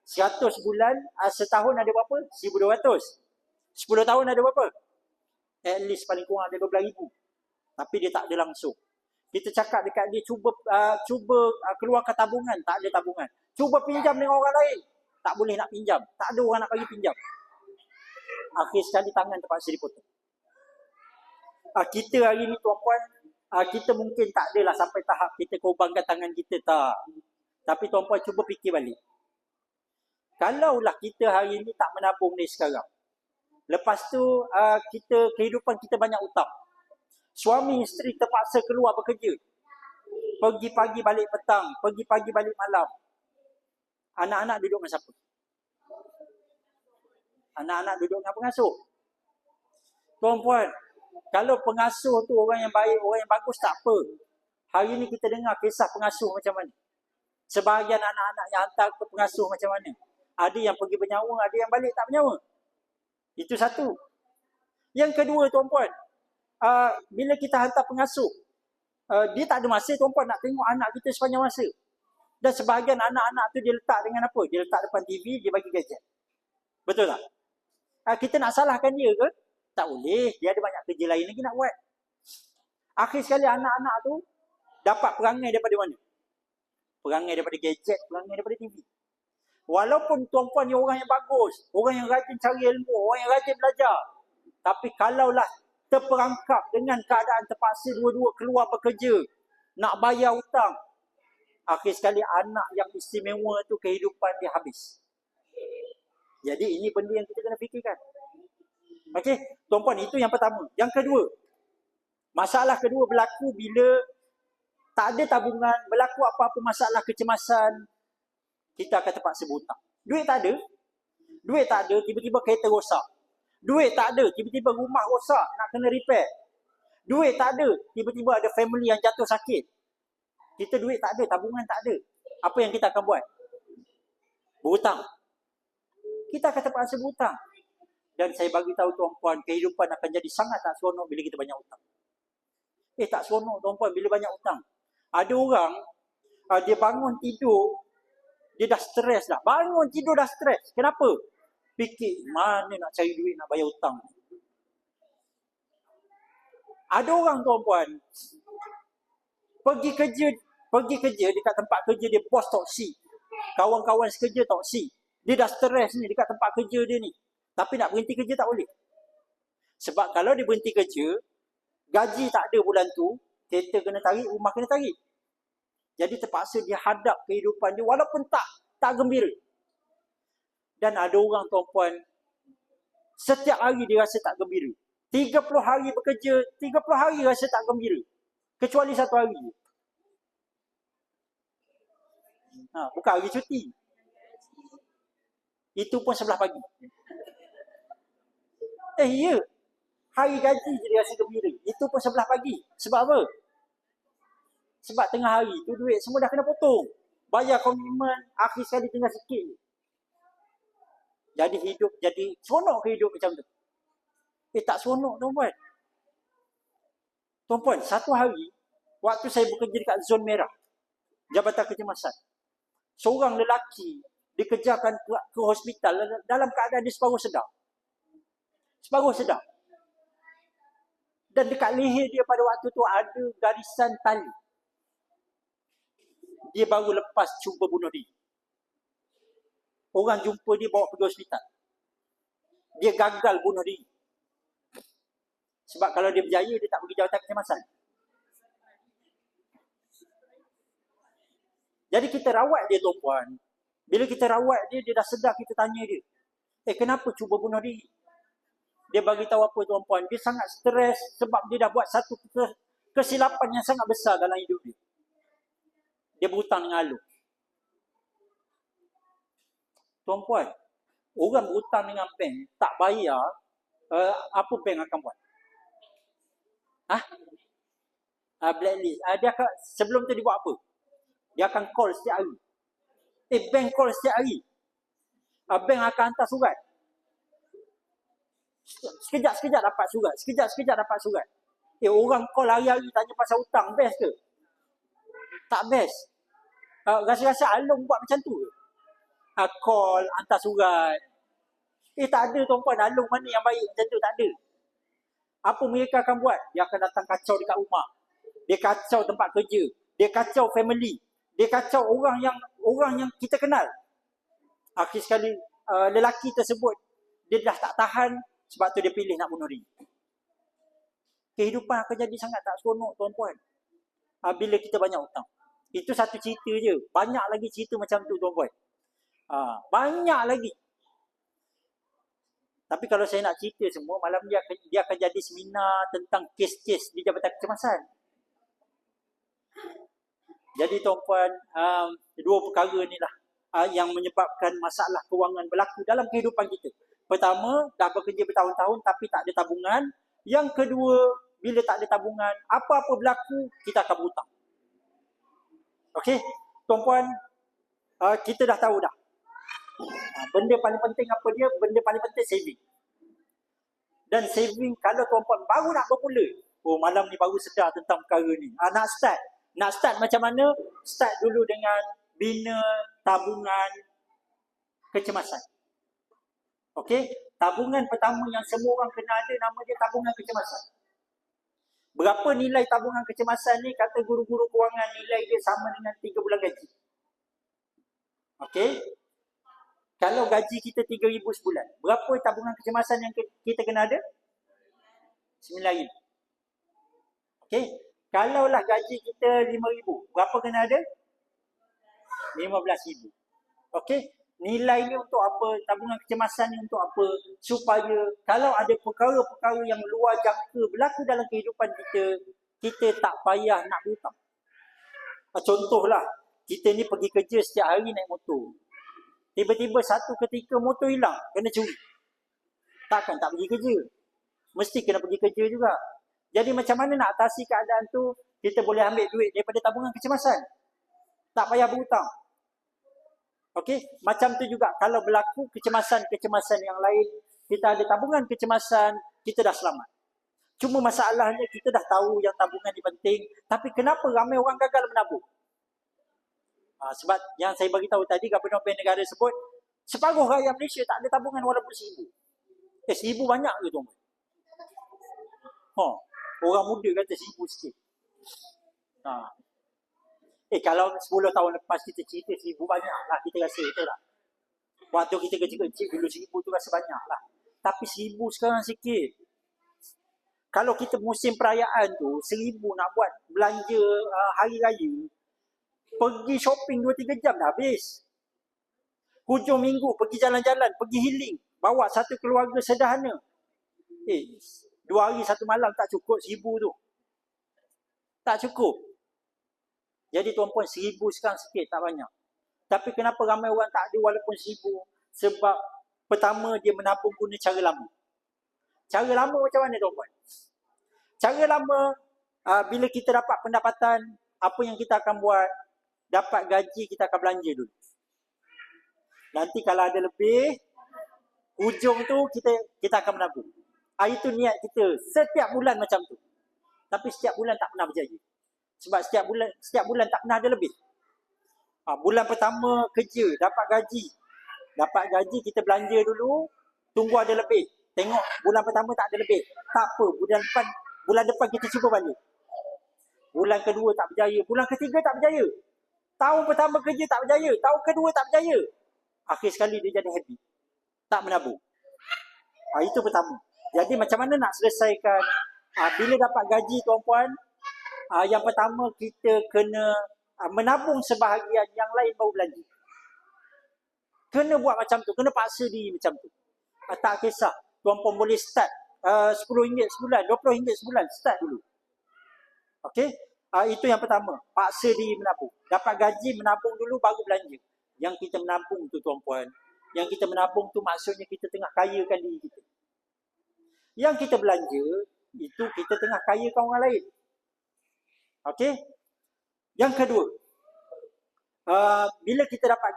100 bulan, setahun ada berapa? 1,200. 10 tahun ada berapa? At least paling kurang ada 12,000. Tapi dia tak ada langsung. Kita cakap dekat dia, cuba keluarkan tabungan. Tak ada tabungan. Cuba pinjam dengan orang lain. Tak boleh nak pinjam. Tak ada orang nak bagi pinjam. Akhir sekali tangan terpaksa dipotong. Kita hari ni, tuan-puan, kita mungkin tak adalah sampai tahap kita korbankan tangan kita, tak. Tapi tuan-puan cuba fikir balik. Kalaulah kita hari ni tak menabung ni sekarang. Lepas tu kehidupan kita banyak utang. Suami isteri terpaksa keluar bekerja. Pergi pagi balik petang, pergi pagi balik malam. Anak-anak duduk dengan siapa? Anak-anak duduk dengan pengasuh. Tuan-puan, kalau pengasuh tu orang yang baik, orang yang bagus, tak apa. Hari ni kita dengar kisah pengasuh macam mana. Sebahagian anak-anak yang hantar ke pengasuh macam mana. Ada yang pergi bernyawa, ada yang balik tak bernyawa. Itu satu. Yang kedua, tuan-puan, bila kita hantar pengasuh, dia tak ada masa, tuan-puan, nak tengok anak kita sepanjang masa. Dan sebahagian anak-anak tu dia letak dengan apa? Dia letak depan TV, dia bagi gadget. Betul tak? Kita nak salahkan dia ke? Tak boleh. Dia ada banyak kerja lain lagi nak buat. Akhir sekali anak-anak tu dapat perangai daripada mana? Perangai daripada gadget, perangai daripada TV. Walaupun tuan-puan ni orang yang bagus, orang yang rajin cari ilmu, orang yang rajin belajar. Tapi kalaulah terperangkap dengan keadaan terpaksa dua-dua keluar bekerja, nak bayar hutang, akhir sekali anak yang istimewa tu kehidupan dia habis. Jadi ini benda yang kita kena fikirkan. Okey, tuan-puan, itu yang pertama. Yang kedua, masalah kedua berlaku bila tak ada tabungan, berlaku apa-apa masalah kecemasan, kita akan terpaksa berhutang. Duit tak ada. Duit tak ada, tiba-tiba kereta rosak. Duit tak ada, tiba-tiba rumah rosak, nak kena repair. Duit tak ada, tiba-tiba ada family yang jatuh sakit. Kita duit tak ada, tabungan tak ada. Apa yang kita akan buat? Berhutang. Kita akan terpaksa berhutang. Dan saya bagi tahu tuan-puan, kehidupan akan jadi sangat tak seronok bila kita banyak hutang. Tak seronok tuan-puan bila banyak hutang. Ada orang, dia bangun tidur, dia dah stres dah. Bangun tidur dah stres. Kenapa? Fikir, mana nak cari duit nak bayar hutang. Ada orang tuan-puan, pergi kerja dekat tempat kerja dia, bos toksik. Kawan-kawan sekerja toksik. Dia dah stres ni dekat tempat kerja dia ni. Tapi nak berhenti kerja tak boleh. Sebab kalau dia berhenti kerja, gaji tak ada bulan tu, kereta kena tarik, rumah kena tarik. Jadi terpaksa dia hadap kehidupan dia walaupun tak gembira. Dan ada orang tuan-puan, setiap hari dia rasa tak gembira. 30 hari bekerja, 30 hari rasa tak gembira. Kecuali satu hari. Bukan hari cuti. Itu pun 11 pagi. Ya. Hari gaji je dia rasa gembira. Itu pun 11 pagi. Sebab apa? Sebab tengah hari tu duit semua dah kena potong. Bayar komitmen, akhir sekali tinggal sikit. Jadi hidup, jadi seronok ke hidup macam tu? Tak seronok tuan-puan. Tuan-puan, satu hari, waktu saya bekerja dekat zon merah, Jabatan Kecemasan, seorang lelaki dikejarkan ke hospital dalam keadaan dia separuh sedar. Separuh sedar. Dan dekat leher dia pada waktu tu ada garisan tali. Dia baru lepas cuba bunuh diri. Orang jumpa dia bawa pergi hospital. Dia gagal bunuh diri. Sebab kalau dia berjaya, dia tak pergi Jabatan Kecemasan. Jadi kita rawat dia tuan-puan. Bila kita rawat dia, dia dah sedar, kita tanya dia. Kenapa cuba bunuh diri? Dia bagi tahu apa tuan-puan? Dia sangat stres sebab dia dah buat satu kesilapan yang sangat besar dalam hidup dia. Dia berhutang dengan alung. Tuan-puan, orang berhutang dengan bank, tak bayar, apa bank akan buat? Blacklist. Dia akan, sebelum tu dia buat apa? Dia akan call setiap hari. Bank call setiap hari. Bank akan hantar surat. Sekejap-sekejap dapat surat. Sekejap-sekejap dapat surat. Orang call hari-hari tanya pasal hutang. Best ke? Tak best. Rasa-rasa alung buat macam tu ke? Call, hantar surat. Tak ada tuan-puan. Alung mana yang baik macam tu? Tak ada. Apa mereka akan buat? Dia akan datang kacau dekat rumah. Dia kacau tempat kerja. Dia kacau family. Dia kacau orang yang kita kenal. Akhir sekali, lelaki tersebut, dia dah tak tahan. Sebab tu dia pilih nak bunuh diri. Kehidupan akan jadi sangat tak seronok tuan-puan. Bila kita banyak hutang. Itu satu cerita je. Banyak lagi cerita macam tu tuan-puan. Banyak lagi. Tapi kalau saya nak cerita semua, malam dia akan jadi seminar tentang kes-kes di Jabatan Kecemasan. Jadi tuan-puan, dua perkara ni lah yang menyebabkan masalah kewangan berlaku dalam kehidupan kita. Pertama, dah bekerja bertahun-tahun tapi tak ada tabungan. Yang kedua, bila tak ada tabungan, apa-apa berlaku, kita akan berhutang. Okey, tuan-puan, kita dah tahu dah. Benda paling penting apa dia? Benda paling penting saving. Dan saving, kalau tuan-puan baru nak bermula, malam ni baru sedar tentang perkara ni. Nak start macam mana? Start dulu dengan bina tabungan kecemasan. Okey, tabungan pertama yang semua orang kena ada, nama dia tabungan kecemasan. Berapa nilai tabungan kecemasan ni? Kata guru-guru kewangan, nilai dia sama dengan 3 bulan gaji. Okey, kalau gaji kita 3,000 sebulan, berapa tabungan kecemasan yang kita kena ada? 9,000. Okey, kalaulah gaji kita 5,000, berapa kena ada? 15,000. Okey, nilai ni untuk apa? Tabungan kecemasan ni untuk apa? Supaya kalau ada perkara-perkara yang luar jangka berlaku dalam kehidupan kita tak payah nak hutang. Contohlah, kita ni pergi kerja setiap hari naik motor. Tiba-tiba satu ketika motor hilang, kena curi. Takkan tak pergi kerja. Mesti kena pergi kerja juga. Jadi macam mana nak atasi keadaan tu? Kita boleh ambil duit daripada tabungan kecemasan. Tak payah berhutang. Okey, macam tu juga kalau berlaku kecemasan-kecemasan yang lain, kita ada tabungan kecemasan, kita dah selamat. Cuma masalahnya kita dah tahu yang tabungan ni penting, tapi kenapa ramai orang gagal menabung? Sebab yang saya bagi tahu tadi, Gubernur Bank Negara sebut, separuh rakyat Malaysia tak ada tabungan walaupun 1,000. 1,000 banyak ke tuan? Orang muda kata 1,000 sikit. Kalau 10 tahun lepas kita cerita 1,000 banyak lah, kita rasa betul tak? Waktu kita kecil-kecil dulu 1,000 tu rasa banyak lah. Tapi 1,000 sekarang sikit. Kalau kita musim perayaan tu, 1,000 nak buat belanja hari raya, pergi shopping 2-3 jam dah habis. Hujung minggu pergi jalan-jalan, pergi healing, bawa satu keluarga sederhana. 2 hari 1 malam tak cukup 1,000 tu. Tak cukup. Jadi tuan-puan 1,000 sekarang sikit, tak banyak. Tapi kenapa ramai orang tak ada walaupun sibuk? Sebab pertama dia menabung guna cara lama. Cara lama macam mana tuan-puan? Cara lama, bila kita dapat pendapatan, apa yang kita akan buat? Dapat gaji, kita akan belanja dulu. Nanti kalau ada lebih, hujung tu kita akan menabung. Itu niat kita. Setiap bulan macam tu. Tapi setiap bulan tak pernah berjaya. Sebab setiap bulan tak pernah ada lebih. Bulan pertama kerja, dapat gaji. Dapat gaji, kita belanja dulu, tunggu ada lebih. Tengok bulan pertama tak ada lebih. Tak apa, bulan depan kita cuba balik. Bulan kedua tak berjaya, bulan ketiga tak berjaya. Tahun pertama kerja tak berjaya, tahun kedua tak berjaya. Akhir sekali dia jadi habit. Tak menabung. Itu pertama. Jadi macam mana nak selesaikan? Bila dapat gaji tuan-puan, yang pertama kita kena menabung sebahagian, yang lain baru belanja. Kena buat macam tu, kena paksa diri macam tu. Tak kisah, tuan-puan boleh start RM10 sebulan, RM20 sebulan, start dulu. Okey? Itu yang pertama, paksa diri menabung. Dapat gaji, menabung dulu baru belanja. Yang kita menabung tu tuan-puan, yang kita menabung tu maksudnya kita tengah kayakan diri kita. Yang kita belanja, itu kita tengah kayakan orang lain. Okey? Yang kedua, bila kita dapat,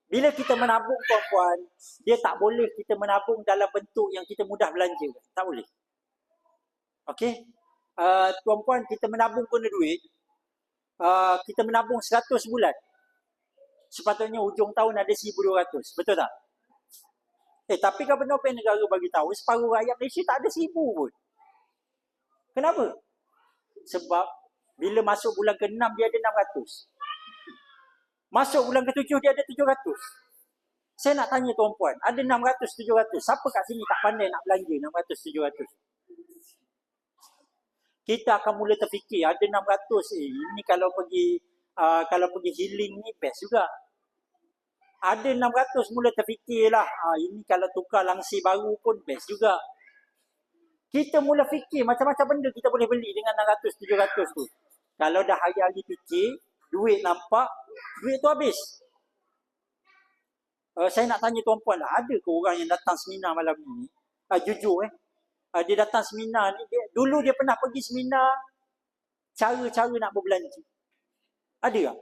bila kita menabung tuan-puan, dia tak boleh kita menabung dalam bentuk yang kita mudah belanja. Tak boleh. Okey? Tuan-puan, kita menabung guna duit, kita menabung 100 bulan. Sepatutnya hujung tahun ada 1,200. Betul tak? Tapi Gubernur Bank Negara bagi tahu separuh rakyat Malaysia tak ada 1,000 pun. Kenapa? Sebab bila masuk bulan ke-6 dia ada 600. Masuk bulan ke-7 dia ada 700. Saya nak tanya tuan-puan, ada 600, 700. Siapa kat sini tak pandai nak belanja 600, 700? Kita akan mula terfikir ada 600 ini kalau pergi healing ni best juga. Ada 600 mula terfikirlah, ini kalau tukar langsir baru pun best juga. Kita mula fikir macam-macam benda kita boleh beli dengan 600, 700 tu. Kalau dah hari-hari fikir, duit nampak, duit tu habis. Saya nak tanya tuan-puan lah, ada ke orang yang datang seminar malam ni? Jujur dia datang seminar ni, dulu dia pernah pergi seminar cara-cara nak berbelanja. Ada tak?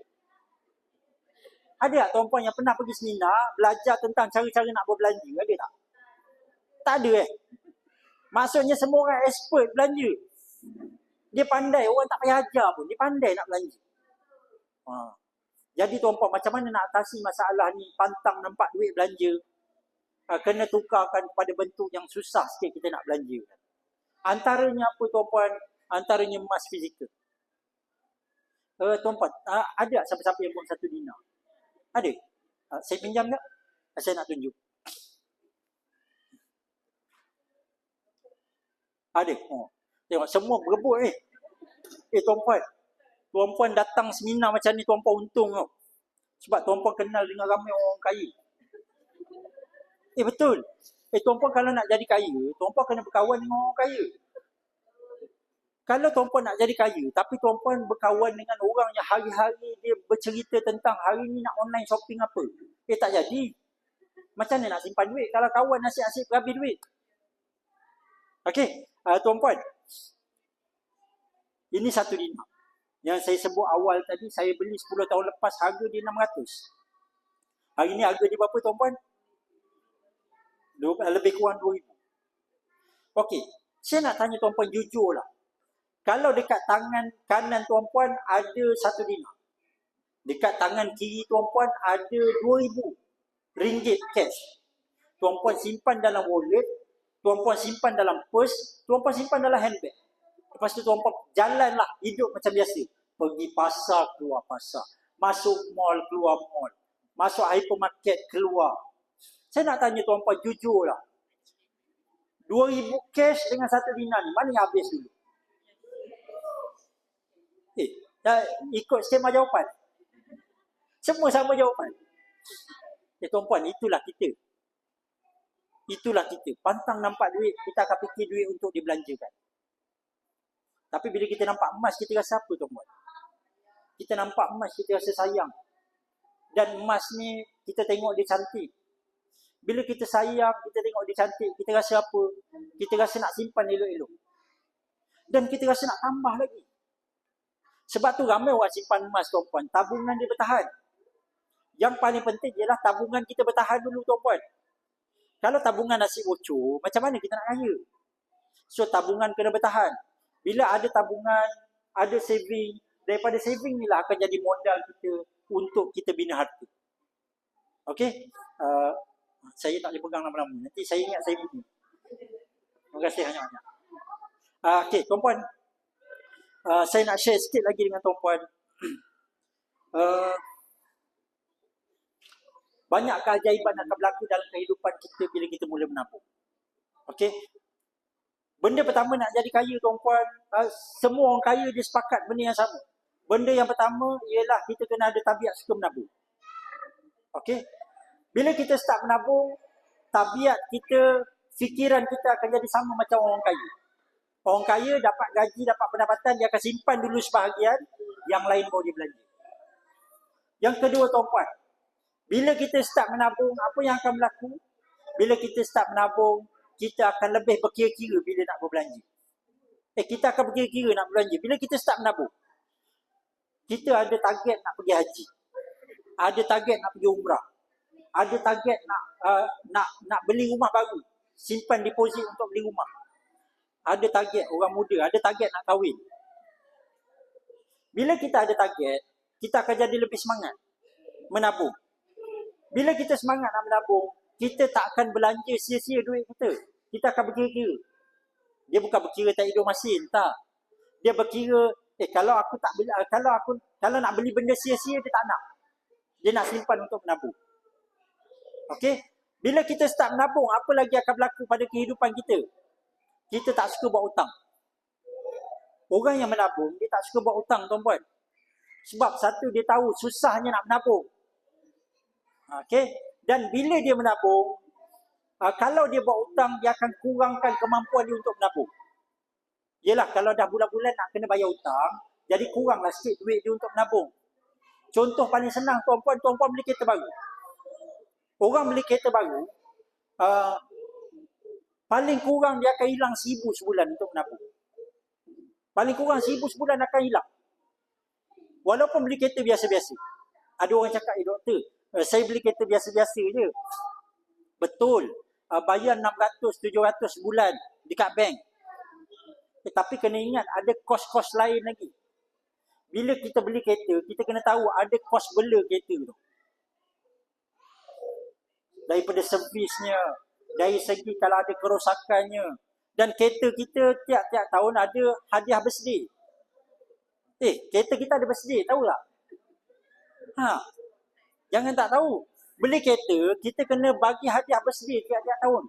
Ada tak tuan-puan yang pernah pergi seminar belajar tentang cara-cara nak berbelanja? Ada tak? Tak ada Maksudnya semua orang expert belanja. Dia pandai, orang tak payah ajar pun. Dia pandai nak belanja. Jadi tuan-puan, macam mana nak atasi masalah ni? Pantang nampak duit belanja. Kena tukarkan pada bentuk yang susah sikit kita nak belanja. Antaranya apa tuan-puan? Antaranya emas fizikal. Tuan-puan, ada tak siapa-siapa yang buat 1 dinar? Ada? Saya pinjam tak? Saya nak tunjuk. Ada? Tengok, semua berebut tuan-puan. Tuan-puan datang seminar macam ni, tuan-puan untung tau. Sebab tuan-puan kenal dengan ramai orang kaya. Betul. Tuan-puan kalau nak jadi kaya, tuan-puan kena berkawan dengan orang kaya. Kalau tuan-puan nak jadi kaya, tapi tuan-puan berkawan dengan orang yang hari-hari dia bercerita tentang hari ni nak online shopping apa. Tak jadi. Macam mana nak simpan duit kalau kawan asyik-asyik berhabis duit? Okey, tuan-puan. Ini 1 dinar. Yang saya sebut awal tadi, saya beli 10 tahun lepas, harga dia 600. Hari ni harga dia berapa tuan-puan? Lebih kurang 2,000. Okey, saya nak tanya tuan-puan jujur lah. Kalau dekat tangan kanan tuan-puan ada 1 dinar. Dekat tangan kiri tuan-puan ada 2,000 ringgit cash. Tuan-puan simpan dalam wallet, tuan-puan simpan dalam purse, tuan-puan simpan dalam handbag. Lepas tu tuan-puan jalanlah hidup macam biasa. Pergi pasar, keluar pasar. Masuk mall, keluar mall. Masuk hypermarket, keluar. Saya nak tanya tuan-puan jujur lah. 2,000 cash dengan 1 dinar ni, mana yang habis dulu? Ikut skema jawapan. Semua sama jawapan. Tuan-puan, itulah kita. Itulah kita. Pantang nampak duit, kita akan fikir duit untuk dibelanjakan. Tapi bila kita nampak emas, kita rasa apa tuan-puan? Kita nampak emas, kita rasa sayang. Dan emas ni kita tengok dia cantik. Bila kita sayang, kita tengok dia cantik, kita rasa apa? Kita rasa nak simpan elok-elok. Dan kita rasa nak tambah lagi. Sebab tu ramai orang simpan emas, tuan-puan. Tabungan dia bertahan. Yang paling penting ialah tabungan kita bertahan dulu, tuan-puan. Kalau tabungan nasi bocor, macam mana kita nak kaya? So, tabungan kena bertahan. Bila ada tabungan, ada saving, daripada saving ni lah akan jadi modal kita untuk kita bina harta. Okey? Saya tak boleh pegang lama-lama. Nanti saya ingat saya bunyi. Terima kasih banyak-banyak. Okey, tuan-puan. Saya nak share sikit lagi dengan tuan-puan. Banyak keajaiban akan berlaku dalam kehidupan kita bila kita mula menabung. Okey. Benda pertama nak jadi kaya, tuan-puan, semua orang kaya dia sepakat benda yang sama. Benda yang pertama ialah kita kena ada tabiat suka menabung. Okey. Bila kita start menabung, tabiat kita, fikiran kita akan jadi sama macam orang kaya. Orang kaya dapat gaji, dapat pendapatan, dia akan simpan dulu sebahagian, yang lain baru dia belanja. Yang kedua, tuan-puan, bila kita start menabung, apa yang akan berlaku? Bila kita start menabung, kita akan lebih berkira-kira bila nak berbelanja. Kita akan berkira-kira nak berbelanja. Bila kita start menabung, kita ada target nak pergi haji. Ada target nak pergi umrah. Ada target nak beli rumah baru. Simpan deposit untuk beli rumah. Ada target orang muda, ada target nak kahwin. Bila kita ada target, kita akan jadi lebih semangat menabung. Bila kita semangat nak menabung, kita tak akan belanja sia-sia duit kita. Kita akan berkira-kira. Dia bukan berkira tak hidup masin, tak. Dia berkira, kalau aku tak beli, kalau nak beli benda sia-sia, dia tak nak. Dia nak simpan untuk menabung. Okey? Bila kita start menabung, apa lagi akan berlaku pada kehidupan kita? Kita tak suka buat hutang. Orang yang menabung, dia tak suka buat hutang, tuan-puan. Sebab satu, dia tahu susahnya nak menabung. Okey? Dan bila dia menabung, kalau dia buat hutang, dia akan kurangkan kemampuan dia untuk menabung. Yelah, kalau dah bulan-bulan nak kena bayar hutang, jadi kuranglah sikit duit dia untuk menabung. Contoh paling senang, tuan-puan beli kereta baru. Orang beli kereta baru, paling kurang dia akan hilang 1,000 sebulan untuk menabung. Paling kurang 1,000 sebulan akan hilang. Walaupun beli kereta biasa-biasa. Ada orang cakap, doktor, saya beli kereta biasa-biasa je. Betul. Bayar 600, 700 sebulan dekat bank. Tapi kena ingat, ada kos-kos lain lagi. Bila kita beli kereta, kita kena tahu ada kos bela kereta tu. Daripada servisnya, dari segi kalau ada kerosakannya. Dan kereta kita tiap-tiap tahun ada hadiah birthday. Kereta kita ada birthday, tahu tak? Jangan tak tahu. Beli kereta, kita kena bagi hadiah birthday tiap-tiap tahun.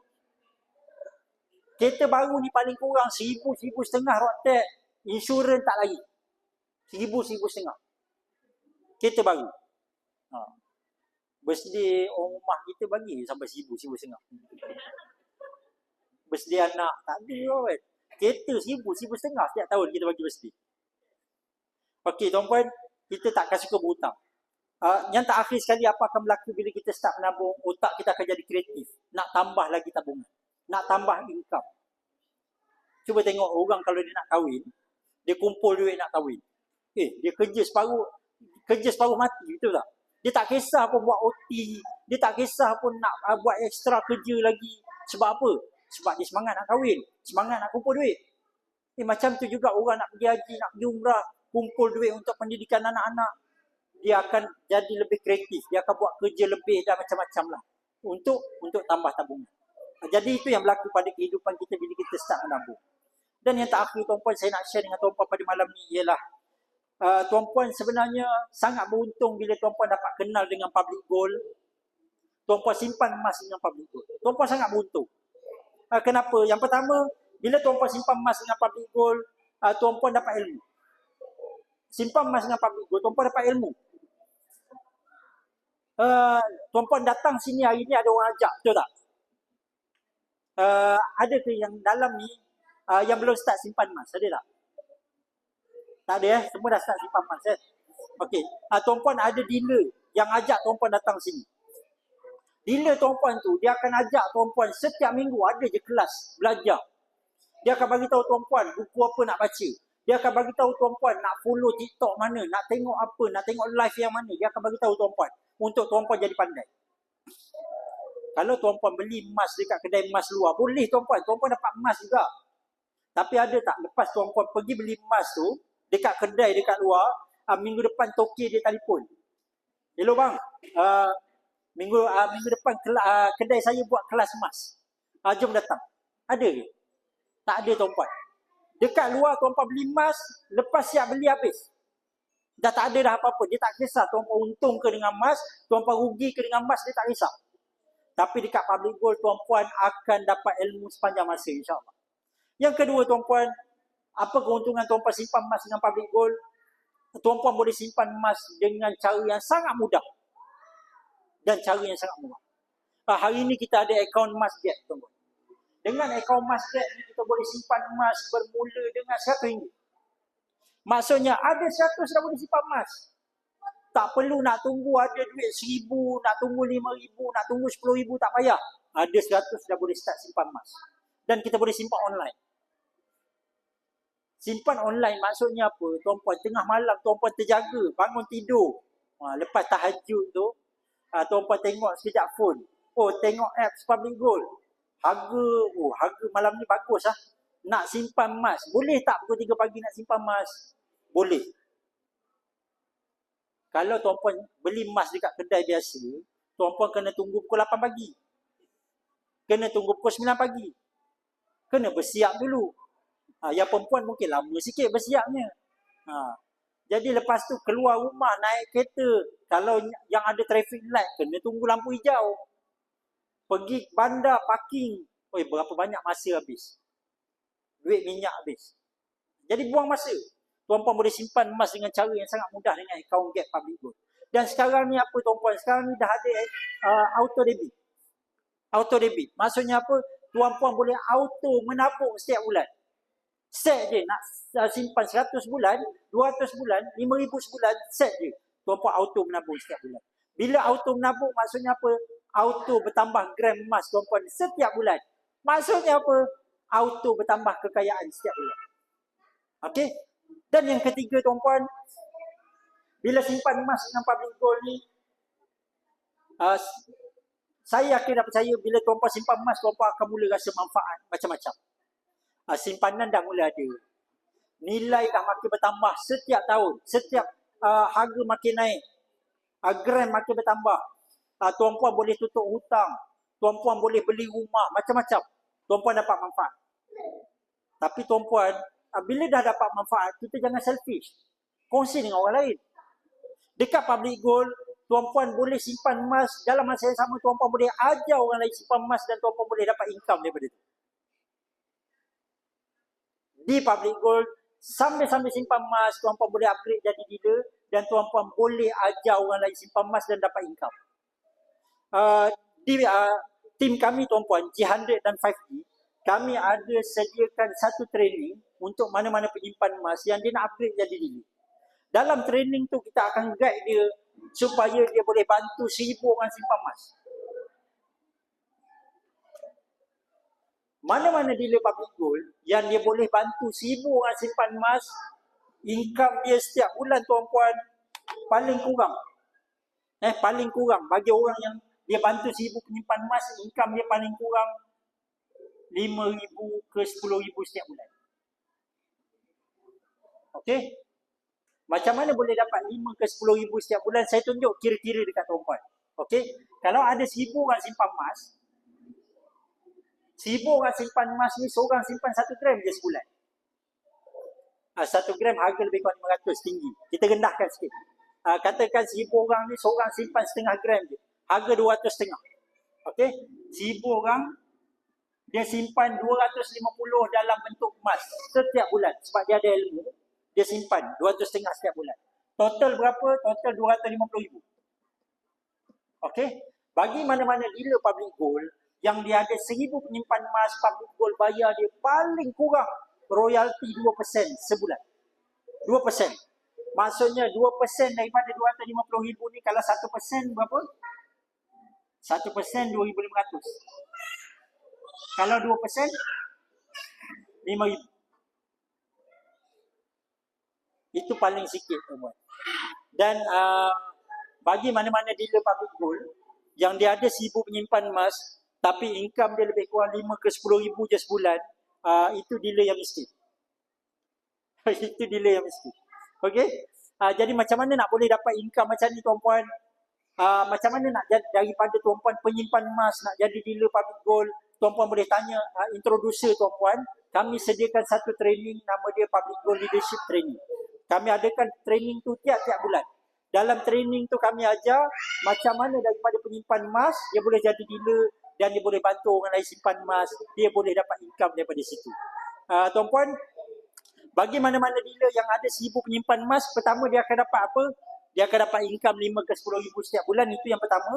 Kereta baru ni paling kurang 1,000-1,500 road tax. Insurans tak lagi. 1,000-1,500. Kereta baru. Birthday orang rumah kita bagi sampai 1,000-1,500. Birthday anak, tak ada kan. Kereta 1,000-1,500 setiap tahun kita bagi birthday. Okey, tuan-puan, kita takkan suka berhutang. Yang terakhir sekali, apa akan berlaku bila kita start menabung? Otak kita akan jadi kreatif. Nak tambah lagi tabungan. Nak tambah income. Cuba tengok orang kalau dia nak kahwin, dia kumpul duit nak kahwin. Dia kerja separuh mati, betul tak? Dia tak kisah pun buat OT. Dia tak kisah pun nak buat ekstra kerja lagi. Sebab apa? Sebab dia semangat nak kahwin. Semangat nak kumpul duit. Macam tu juga orang nak pergi haji, nak pergi umrah, kumpul duit untuk pendidikan anak-anak. Dia akan jadi lebih kreatif. Dia akan buat kerja lebih dan macam-macam lah. Untuk tambah tabungan. Jadi itu yang berlaku pada kehidupan kita bila kita start menabung. Dan yang terakhir, tuan-puan, saya nak share dengan tuan-puan pada malam ni ialah tuan-puan sebenarnya sangat beruntung bila tuan-puan dapat kenal dengan public gold. Tuan-puan simpan emas dengan public gold. Tuan-puan sangat beruntung. Kenapa? Yang pertama, bila tuan-puan simpan emas dengan public gold, tuan-puan dapat ilmu. Simpan emas dengan public gold, tuan-puan dapat ilmu. Tuan-puan datang sini hari ni ada orang ajak, betul tak? Ada ke yang dalam ni yang belum start simpan emas? Ada tak? Tak ada semua dah start simpan emas. Okey, tuan-puan ada dealer yang ajak tuan-puan datang sini. Bila tuan-puan tu, dia akan ajak tuan-puan setiap minggu ada je kelas belajar. Dia akan bagi tahu tuan-puan buku apa nak baca. Dia akan bagi tahu tuan-puan nak follow TikTok mana, nak tengok apa, nak tengok live yang mana. Dia akan bagi tahu tuan-puan untuk tuan-puan jadi pandai. Kalau tuan-puan beli emas dekat kedai emas luar, boleh tuan-puan. Tuan-puan dapat emas juga. Tapi ada tak lepas tuan-puan pergi beli emas tu dekat kedai dekat luar, minggu depan toke dia telefon. Hello bang, minggu depan kedai saya buat kelas emas. Jom datang. Ada ke? Tak ada tuan-puan. Dekat luar tuan-puan beli emas, lepas siap beli habis. Dah tak ada dah apa-apa. Dia tak kisah tuan-puan untung ke dengan emas, tuan-puan rugi ke dengan emas, dia tak kisah. Tapi dekat Public Gold, tuan-puan akan dapat ilmu sepanjang masa, insyaAllah. Yang kedua, tuan-puan, apa keuntungan tuan-puan simpan emas dengan Public Gold? Tuan-puan boleh simpan emas dengan cara yang sangat mudah. Dan cara yang sangat mudah. Hari ini kita ada akaun emas Gap, tuan-puan. Dengan akaun emas Gap ni, kita boleh simpan emas bermula dengan RM100. Maksudnya, ada 100 dah boleh simpan emas. Tak perlu nak tunggu ada duit RM1,000, nak tunggu RM5,000, nak tunggu RM10,000, tak payah. Ada 100 dah boleh start simpan emas. Dan kita boleh simpan online. Simpan online maksudnya apa? Tuan-puan, tengah malam tuan-puan terjaga, bangun tidur. Lepas tahajud tu, tuan-puan tengok sekejap phone. Oh, tengok apps Public Gold. Harga malam ni bagus lah. Nak simpan emas. Boleh tak pukul 3 pagi nak simpan emas? Boleh. Kalau tuan-puan beli emas dekat kedai biasa, tuan-puan kena tunggu pukul 8 pagi. Kena tunggu pukul 9 pagi. Kena bersiap dulu. Yang perempuan mungkin lama sikit bersiapnya. Jadi lepas tu keluar rumah, naik kereta. Kalau yang ada traffic light, kena tunggu lampu hijau. Pergi bandar, parking. Berapa banyak masa habis. Duit minyak habis. Jadi buang masa. Tuan-puan boleh simpan emas dengan cara yang sangat mudah dengan akaun Gap Public Gold. Dan sekarang ni apa tuan-puan? Sekarang ni dah ada auto debit. Auto debit. Maksudnya apa? Tuan-puan boleh auto menabung setiap bulan. Set je. Nak simpan 100 bulan, 200 bulan, 5,000 sebulan, set je. Tuan-puan auto menabung setiap bulan. Bila auto menabung maksudnya apa? Auto bertambah gram emas tuan-puan setiap bulan. Maksudnya apa? Auto bertambah kekayaan setiap bulan. Okey? Dan yang ketiga tuan-puan, bila simpan emas dengan Public Gold ni, saya yakin dan percaya bila tuan-puan simpan emas, tuan-puan akan mula rasa manfaat macam-macam. Simpanan dah mula ada. Nilai dah makin bertambah setiap tahun. Setiap harga makin naik. Gram makin bertambah. Tuan-puan boleh tutup hutang. Tuan-puan boleh beli rumah. Macam-macam. Tuan-puan dapat manfaat. Tapi tuan-puan, bila dah dapat manfaat, kita jangan selfish. Kongsi dengan orang lain. Dekat Public Gold, tuan-puan boleh simpan emas. Dalam masa yang sama, tuan-puan boleh ajar orang lain simpan emas dan tuan-puan boleh dapat income daripada itu. Di Public Gold, sambil-sambil simpan emas, tuan-puan boleh upgrade jadi dealer dan tuan-puan boleh ajar orang lain simpan emas dan dapat income. Di tim kami tuan-puan, G100 dan 5D, kami ada sediakan satu training untuk mana-mana penyimpan emas yang dia nak upgrade jadi dealer. Dalam training tu kita akan guide dia supaya dia boleh bantu 1,000 orang simpan emas. Mana-mana dealer Public Gold yang dia boleh bantu 1,000 orang simpan emas, income dia setiap bulan tuan-puan paling kurang bagi orang yang dia bantu 1,000 penyimpan emas, income dia paling kurang 5,000 ke 10,000 setiap bulan. Okey? Macam mana boleh dapat 5 ke 10,000 setiap bulan? Saya tunjuk kira-kira dekat tuan-puan. Okey? Kalau ada 1,000 orang simpan emas, 1,000 orang simpan emas ni, seorang simpan 1 gram je sebulan. 1 gram harga lebih kurang 500, tinggi. Kita rendahkan sikit. Katakan 1,000 orang ni, seorang simpan setengah gram je. Harga 200,5. Okey? 1,000 orang, dia simpan 250 dalam bentuk emas setiap bulan. Sebab dia ada ilmu, dia simpan 200,5 setiap bulan. Total berapa? Total 250,000. Okey? Bagi mana-mana dealer Public Gold, yang dia ada 1,000 penyimpan emas, Public Gold bayar dia paling kurang royalty 2% sebulan. 2%. Maksudnya 2% daripada 250,000 ni, kalau 1% berapa? 1% 2,500. Kalau 2% 5,000. Itu paling sikit tuan. Dan bagi mana-mana dealer public gold yang dia ada 1,000 penyimpan emas tapi income dia lebih kurang 5 ke 10,000 je sebulan, itu dealer yang miskin. Itu dealer yang miskin. Okey? Jadi macam mana nak boleh dapat income macam ni tuan-puan? Macam mana nak jadi daripada tuan-puan penyimpan emas nak jadi dealer public gold? Tuan-puan boleh tanya introducer tuan-puan. Kami sediakan satu training, nama dia Public Gold Leadership Training. Kami adakan training tu tiap-tiap bulan. Dalam training tu kami ajar macam mana daripada penyimpan emas dia boleh jadi dealer dan dia boleh bantu orang lain simpan emas, dia boleh dapat income daripada situ. Tuan-puan, bagi mana-mana dealer yang ada 1,000 penyimpan emas, pertama dia akan dapat apa? Dia akan dapat income 5 ke 10,000 setiap bulan, itu yang pertama.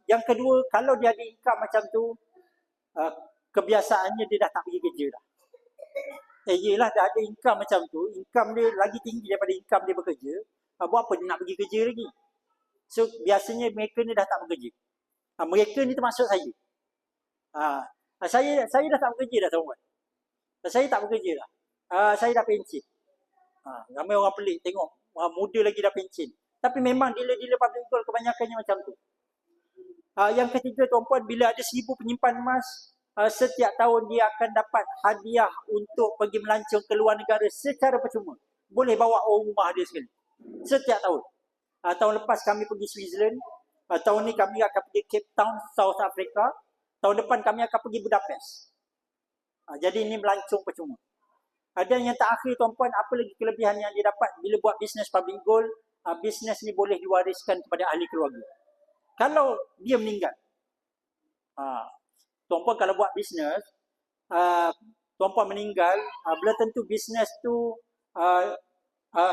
Yang kedua, kalau dia ada income macam tu, kebiasaannya dia dah tak pergi kerja dah. Yelah, dah ada income macam tu, income dia lagi tinggi daripada income dia bekerja, buat apa dia nak pergi kerja lagi? So, biasanya mereka ni dah tak bekerja. Mereka ni termasuk saya. Saya dah tak bekerja dah, tuan-tuan. Saya tak bekerja dah. Saya dah pencen. Ramai orang pelik tengok, muda lagi dah pencen. Tapi memang dealer-dealer public gold kebanyakannya macam tu. Yang ketiga tuan-puan, bila ada 1,000 penyimpan emas, setiap tahun dia akan dapat hadiah untuk pergi melancong ke luar negara secara percuma. Boleh bawa orang rumah dia sekali. Setiap tahun. Tahun lepas kami pergi Switzerland. Tahun ni kami akan pergi Cape Town, South Africa. Tahun depan kami akan pergi Budapest. Jadi ini melancong percuma. Dan yang terakhir tuan-puan, apa lagi kelebihan yang dia dapat bila buat bisnes public gold? Bisnes ni boleh diwariskan kepada ahli keluarga. Kalau dia meninggal, tuan-puan kalau buat bisnes, tuan-puan meninggal, belum tentu bisnes tu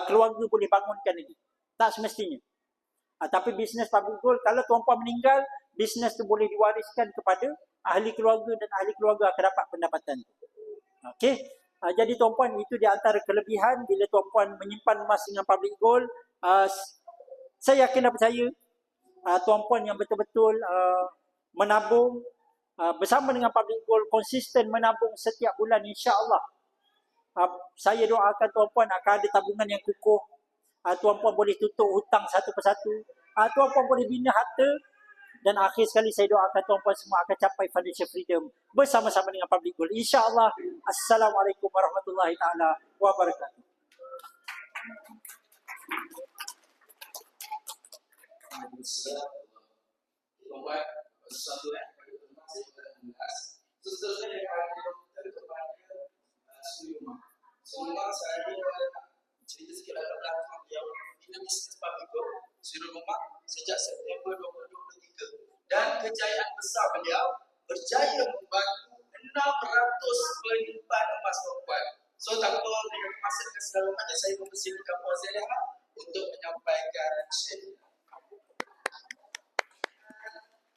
keluarga boleh bangunkan lagi. Tak semestinya. Tapi bisnes public gold, kalau tuan-puan meninggal, bisnes tu boleh diwariskan kepada ahli keluarga dan ahli keluarga akan dapat pendapatan. Okey. Jadi tuan-puan, itu di antara kelebihan bila tuan-puan menyimpan emas dengan public gold. Saya yakin dan percaya tuan-puan yang betul-betul menabung bersama dengan public gold, konsisten menabung setiap bulan, insya-Allah. Saya doakan tuan-puan akan ada tabungan yang kukuh. Tuan-puan boleh tutup hutang satu persatu. Tuan-puan boleh bina harta. Dan akhir sekali saya doakan tuan-puan semua akan capai financial freedom bersama-sama dengan public gold, insya-Allah. Assalamualaikum warahmatullahi taala wabarakatuh. Semua saya cerita sikit latar belakang dia bina bisnes public gold Suri Rumah sejak September 2023 dan kejayaan besar beliau berjaya membantu 600 penyimpan emas tuan-puan. So tanpa masa dengan selalunya saya mempersilakan Puan Zaliha untuk menyampaikan share.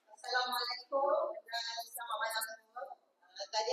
Assalamualaikum dan selamat malam semua. Tadi